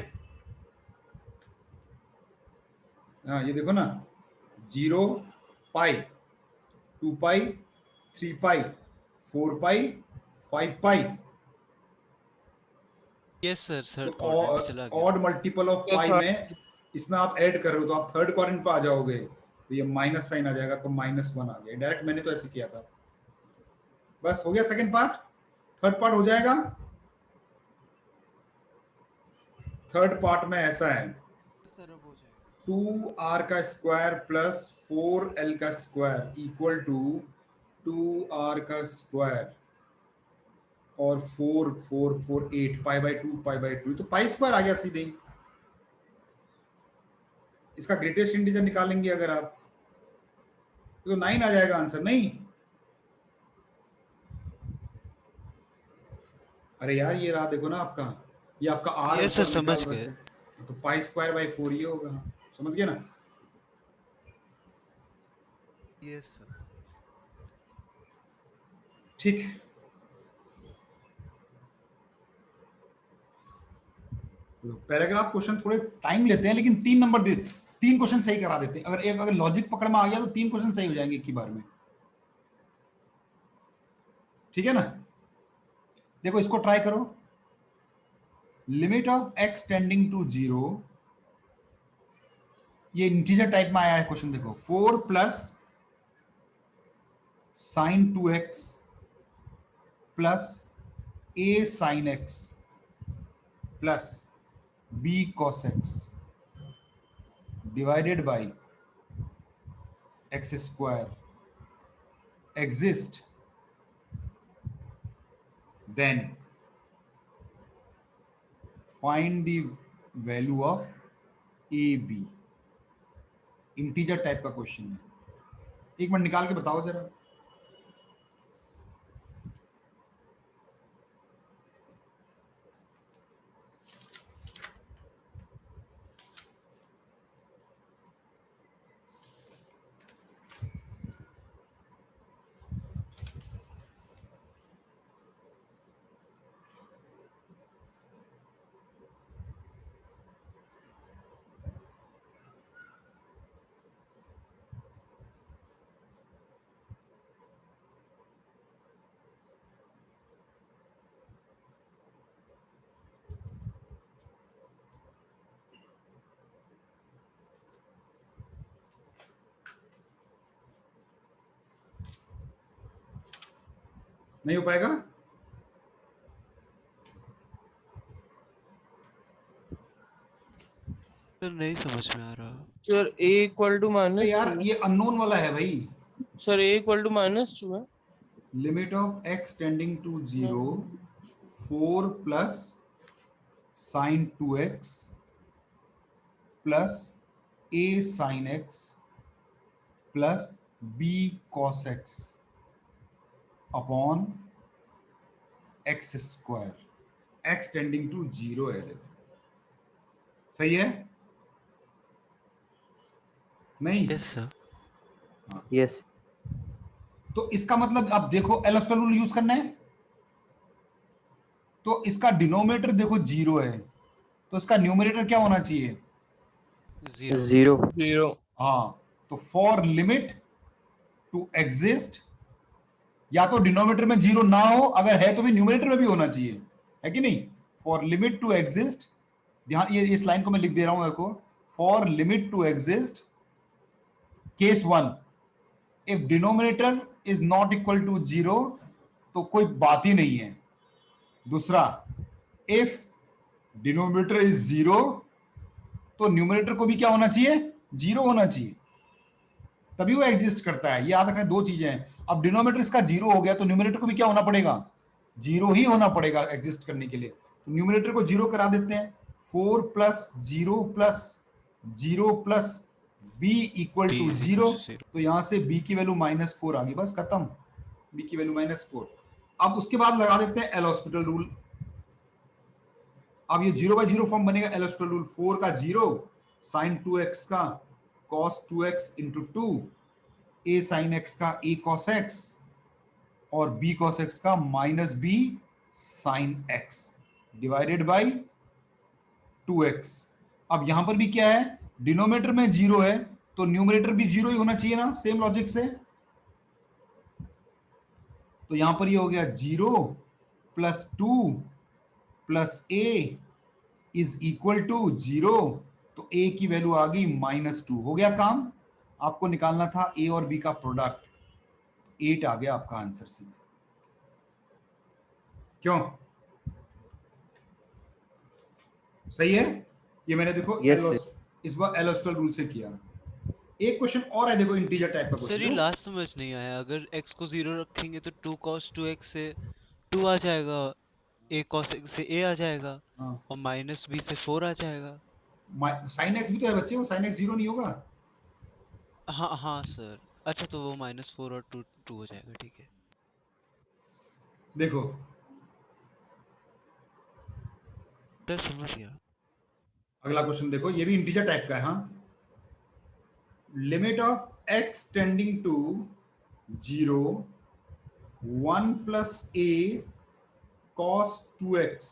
हाँ ये देखो ना, 0 पाई 2 पाई 3 पाई 4 पाई 5 पाई, यस सर, थर्ड तो क्वाड्रेंट में चला गया। ऑड मल्टीपल ऑफ पाई में इसमें आप ऐड कर रहे हो तो आप थर्ड क्वाड्रेंट पे आ जाओगे, तो ये माइनस साइन आ जाएगा, तो -1 आ गया डायरेक्ट, मैंने तो ऐसे किया था। बस हो गया सेकंड पार्ट, थर्ड पार्ट हो जाएगा। थर्ड पार्ट में ऐसा है, सर अब हो जाएगा। 2r का स्क्वायर प्लस 4l का स्क्वायर इक्वल टू 2r का स्क्वायर और 4 4 4 8 पाई बाई 2 तो पाई स्क्वायर आ गया सीधे ही। इसका ग्रेटेस्ट इंटीजर निकालेंगे अगर आप तो 9 आ जाएगा आंसर, नहीं? अरे यार ये रहा देखो ना आपका, ये आपका r Yes, sir, ऊपर लिखा समझ हुआ गए। है, तो पाई स्क्वायर बाई 4 ये होगा, समझ गए ना? Yes sir. ठीक, पैराग्राफ क्वेश्चन थोड़े टाइम लेते हैं लेकिन 3 नंबर दे, 3 क्वेश्चन सही करा देते हैं, अगर लॉजिक पकड़ में आ गया तो 3 क्वेश्चन सही हो जाएंगे एक ही बार में, ठीक है ना? देखो इसको ट्राई करो, limit of x tending to 0, ये इंटीजर टाइप में आया है क्वेश्चन, देखो 4 plus sine 2x plus a sine x plus b cos x divided by x square exist, then find the value of ab, integer type का question है, एक minute निकाल के बताओ जरा। नहीं हो पाएगा? सर नहीं समझ में आ रहा। सर a इक्वल टू अरे माइनस यार ये अननोन वाला है भाई। सर a इक्वल टू -2 है। Limit of x tending to 0 4 plus sine 2x plus a sine x plus b cos x upon x square, x tending to 0 है। देखो सही है? नहीं? Yes sir. यस। तो इसका मतलब अब देखो एल हॉस्पिटल रूल यूज करना है, तो इसका डिनोमिनेटर देखो 0 है, तो इसका न्यूमरेटर क्या होना चाहिए? 0। 0। 0 हाँ, तो फॉर लिमिट टू एग्जिस्ट, या तो डिनोमिनेटर में 0 ना हो, अगर है तो भी न्यूमरेटर में भी होना चाहिए, है कि नहीं? फॉर लिमिट टू एग्जिस्ट, ध्यान ये इस लाइन को मैं लिख दे रहा हूं, देखो, for limit to exist case 1 if denominator is not equal to 0 तो कोई बात ही नहीं है। दूसरा, इफ डिनोमिनेटर इज 0 तो न्यूमरेटर को भी क्या होना चाहिए? 0 होना चाहिए, तभी वो एग्जिस्ट करता है। ये याद रखना, दो चीजें हैं। अब डिनोमिनेटर इसका 0 हो गया तो न्यूमरेटर को भी क्या होना पड़ेगा? 0 ही होना पड़ेगा एग्जिस्ट करने के लिए। तो न्यूमरेटर को 0 करा देते हैं, 4 plus 0 plus 0 plus b equal to 0, तो यहां से b की वैल्यू -4 आ गई, बस खत्म, b की वैल्यू -4। अब उसके बाद लगा देते हैं एल हॉस्पिटल रूल। अब ये 0/0 फॉर्म बनेगा। एल हॉस्पिटल रूल, 4 का 0 साइन 2x का cos 2x into 2, a sine x का a cos x और b cos x का -b sine x divided by 2x। अब यहां पर भी क्या है? डिनोमिनेटर में 0 है तो न्यूमरेटर भी 0 ही होना चाहिए ना, सेम लॉजिक से। तो यहां पर ये हो गया 0 plus 2 plus a is equal to 0, तो a की वैल्यू आ गई -2। हो गया काम। आपको निकालना था a और b का प्रोडक्ट, 8 आ गया आपका आंसर सीधा। क्यों? सही है? ये मैंने देखो Yes, इस बार एल हॉस्पिटल रूल से किया। एक क्वेश्चन और है, देखो इंटीजर टाइप का सर क्वेश्चन। ये लास्ट समझ नहीं आया। अगर x को 0 रखेंगे तो 2 cos 2x से 2 आ जाएगा, a cos x से a आ जाएगा हाँ, और -b से 4 आ जाएगा। साइन एक्स भी तो है बच्चे, वो साइन एक्स 0 नहीं होगा। हाँ हाँ सर। अच्छा तो वो -4 और 2 हो जाएगा, ठीक है। देखो सर समझ गया। अगला क्वेश्चन देखो, ये भी इंटीजर टाइप का है। हाँ, limit of x tending to 0 1 plus a cos 2x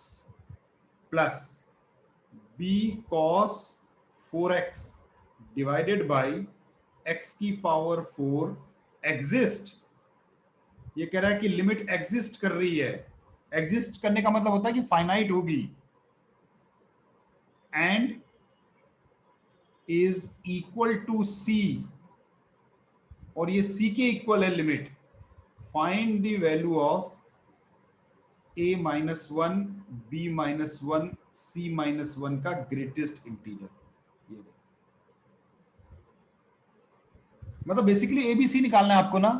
plus b cos 4x divided by x की पावर 4 एग्जिस्ट। ये कह रहा है कि लिमिट एग्जिस्ट कर रही है। एग्जिस्ट करने का मतलब होता है कि फाइनाइट होगी, and is equal to c, और ये c के इक्वल है limit. Find the value of a -1 b -1 c -1 का ग्रेटेस्ट इंटीजर। ये मतलब बेसिकली abc निकालना है आपको ना।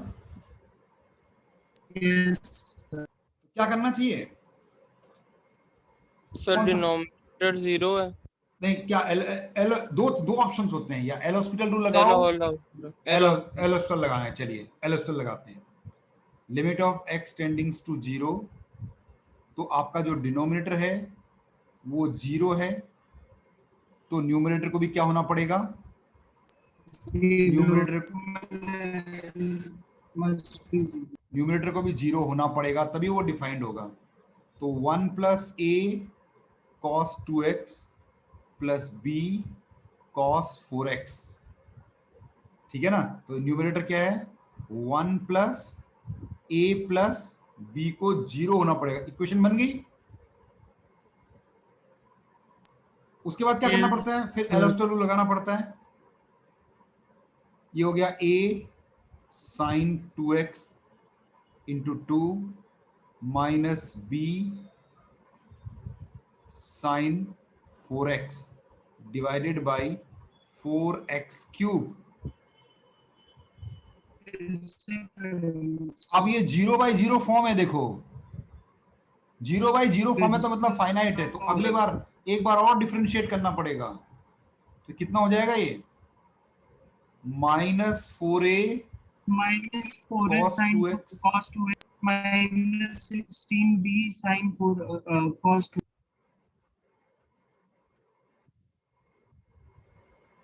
यस क्या करना चाहिए? सर कौन सा? डिनोमिनेटर 0 है। नहीं, क्या एल एल दो ऑप्शंस होते हैं, या एल हॉस्पिटल रूल एल लगाओ, एल एल हॉस्पिटल लगाना है। चलिए एल हॉस्पिटल लगाते हैं। लिमिट ऑफ x टेंडिंग्स टू 0, तो आपका जो डिनोमिनेटर है वो 0 है, तो न्यूमरेटर को भी क्या होना पड़ेगा? न्यूमरेटर को भी 0 होना पड़ेगा, तभी वो डिफाइंड होगा। तो 1 plus a cos 2x plus b cos 4x, ठीक है ना? तो न्यूमरेटर क्या है? 1 प्लस a प्लस b को 0 होना पड़ेगा। इक्वेशन बन गई। उसके बाद क्या करना पड़ता है? फिर एल हॉस्पिटल रूल लगाना पड़ता है। ये हो गया a sine 2x into 2 minus b sine 4x divided by 4x cube. अब ये 0/0 फॉर्म है, देखो 0/0 फॉर्म है तो मतलब फाइनाइट है, तो अगले बार एक बार और डिफरेंशिएट करना पड़ेगा। तो कितना हो जाएगा ये -4a minus 4a cos sin 2x cos 2x minus 16b sin 4 cos 2।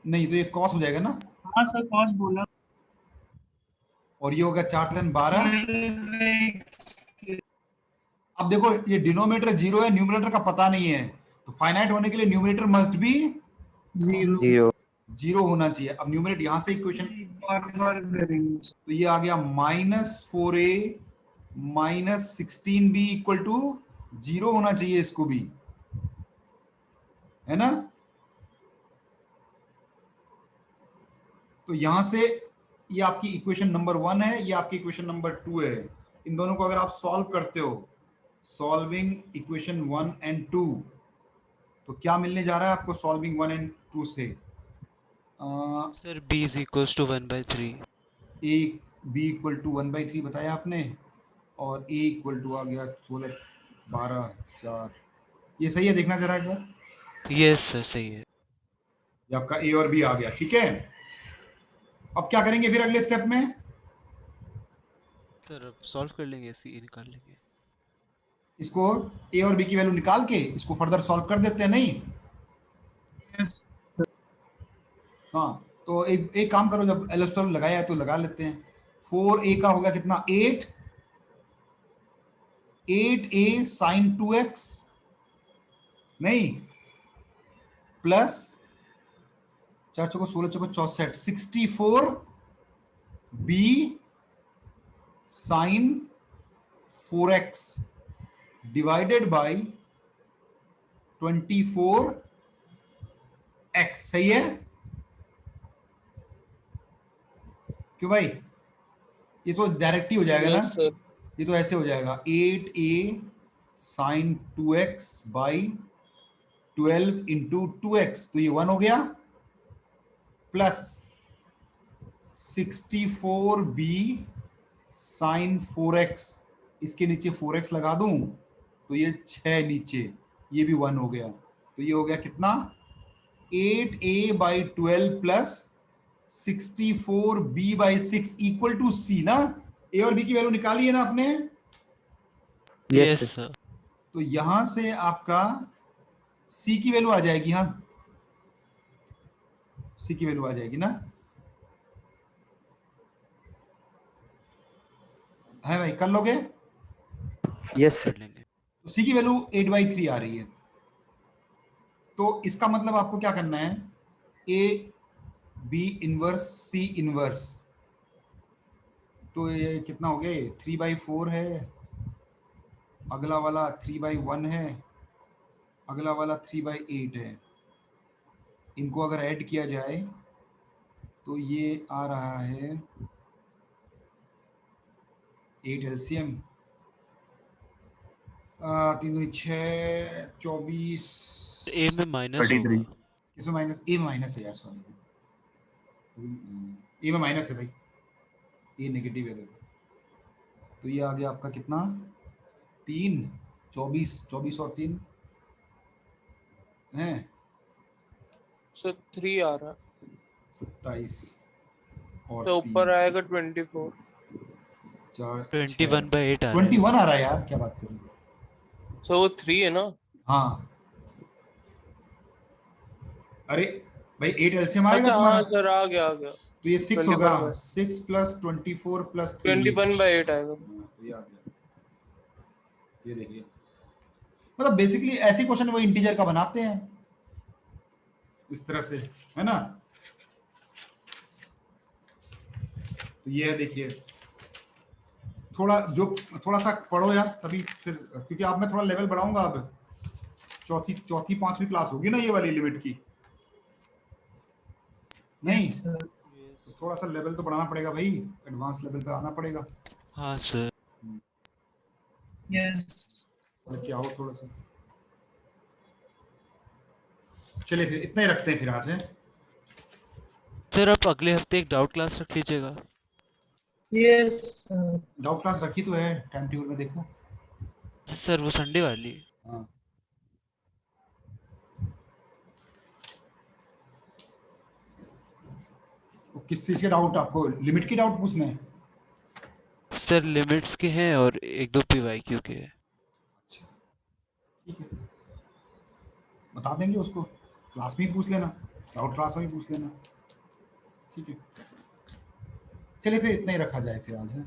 नहीं तो ये cos हो जाएगा ना, हाँ सर cos बोला। और ये होगा 4 3 12। अब देखो ये डिनोमिनेटर 0 है, न्यूमरेटर का पता नहीं है, तो फाइनाइट होने के लिए न्यूमरेटर मस्ट बी 0 0 0 होना चाहिए। अब न्यूमरेटर यहां से इक्वेशन, बार करेंगे। तो ये आ गया -4a minus 16b equal to 0 होना चाहिए, इसको भी, है ना। तो यहां से ये आपकी इक्वेशन नंबर 1 है, ये आपकी इक्वेशन नंबर 2 है। इन दोनों को अगर आप सॉल्व करते हो, सॉल्विंग इक्वेशन 1 एंड 2, तो क्या मिलने जा रहा है आपको सॉल्विंग 1 एंड 2 से? Sir b is equals to 1/3। A b equal to 1/3 बताया आपने, और ए इक्वल टू आ गया 16 12 4। ये सही है, देखना जरा एक बार। यस सर सही है। ये आपका ए और बी आ गया, ठीक है। अब क्या करेंगे फिर अगले स्टेप में? सर अब सॉल्व कर लेंगे, सी निकाल लेंगे। इसको ए और बी की वैल्यू निकाल के इसको फर्दर सॉल्व कर देते हैं, नहीं? यस हाँ, तो एक काम करो, जब एलोस्टोल लगाया है तो लगा लेते हैं। 4a का होगा कितना 8, 8a साइन 2x, नहीं, प्लस 4 चौको 16 चौको 64, 64b sine 4x divided by 24x। सही है क्यों भाई? ये तो डायरेक्ट ही हो जाएगा ना, यस सर। ये तो ऐसे हो जाएगा 8a sine 2x by 12 into 2x, तो ये 1 हो गया, प्लस 64b साइन 4x, इसके नीचे 4x लगा दूं तो ये 6 नीचे, ये भी 1 हो गया, तो ये हो गया कितना 8a by 12 plus 64b by 6 equal to c ना। ए और बी की वैल्यू निकाली है ना आपने, यस सर। तो यहां से आपका c की वैल्यू आ जाएगी। हाँ, c की वैल्यू आ जाएगी ना, है भाई? कर लोगे? Yes sir. कर लेंगे। तो c की वैल्यू 8/3 आ रही है, तो इसका मतलब आपको क्या करना है, a b inverse c inverse, तो ये कितना हो गया, ये 3/4 है, अगला वाला 3/1 है, अगला वाला 3/8 है। इनको अगर ऐड किया जाए तो ये आ रहा है 8 एलसीएम, 3 6 24, ए में माइनस 33। इसमें माइनस, ए में माइनस है यार, सॉरी, ए में माइनस है भाई, ए नेगेटिव है देखो। तो ये आ गया आपका कितना 3 24 24 और 3 हैं सर 3 आ रहा है, 27 और तो ऊपर 3 आएगा 24। 4 21/8 आ रहा है। 21 आ रहा है यार, क्या बात कर रहे हो? सो वो 3 है ना। हाँ, अरे भाई 8 एलसीएम आएगा अच्छा तुम्हारा, हाँ सर आ गया आ गया। तो ये 6 21 होगा, by- 6 प्लस 24 प्लस 3, 21/8 आएगा। तो ये आ गया। ये देखिए, मतलब बेसिकली ऐसे क्वेश्चन वो इंटीजर का बनाते हैं इस तरह से, है ना। तो ये है, देखिए थोड़ा सा पढ़ो यार, तभी फिर, क्योंकि अब मैं थोड़ा लेवल बढ़ाऊंगा। अब चौथी 5वीं क्लास होगी ना ये वाली लिमिट की, नहीं? तो थोड़ा सा लेवल तो बढ़ाना पड़ेगा भाई, एडवांस लेवल पे आना पड़ेगा। हाँ सर। Yes. और क्या हो थोड़ा सा। चलिए फिर इतना ही रखते हैं फिर आज है। सर आप अगले हफ्ते एक डाउट क्लास रख लीजिएगा। Yes. डाउट क्लास रखी तो है, टाइम टेबल में देखो। सर वो संडे वाली। हाँ तो किस चीज के डाउट आपको, लिमिट की डाउट पूछना है? सर लिमिट्स के हैं और एक दो पीवाईक्यू के हैं। अच्छा ठीक है, बता देंगे उसको, क्लास में ही पूछ लेना, डाउट क्लास में ही पूछ लेना। ठीक है चलिए फिर इतना ही रखा जाए फिर आज है।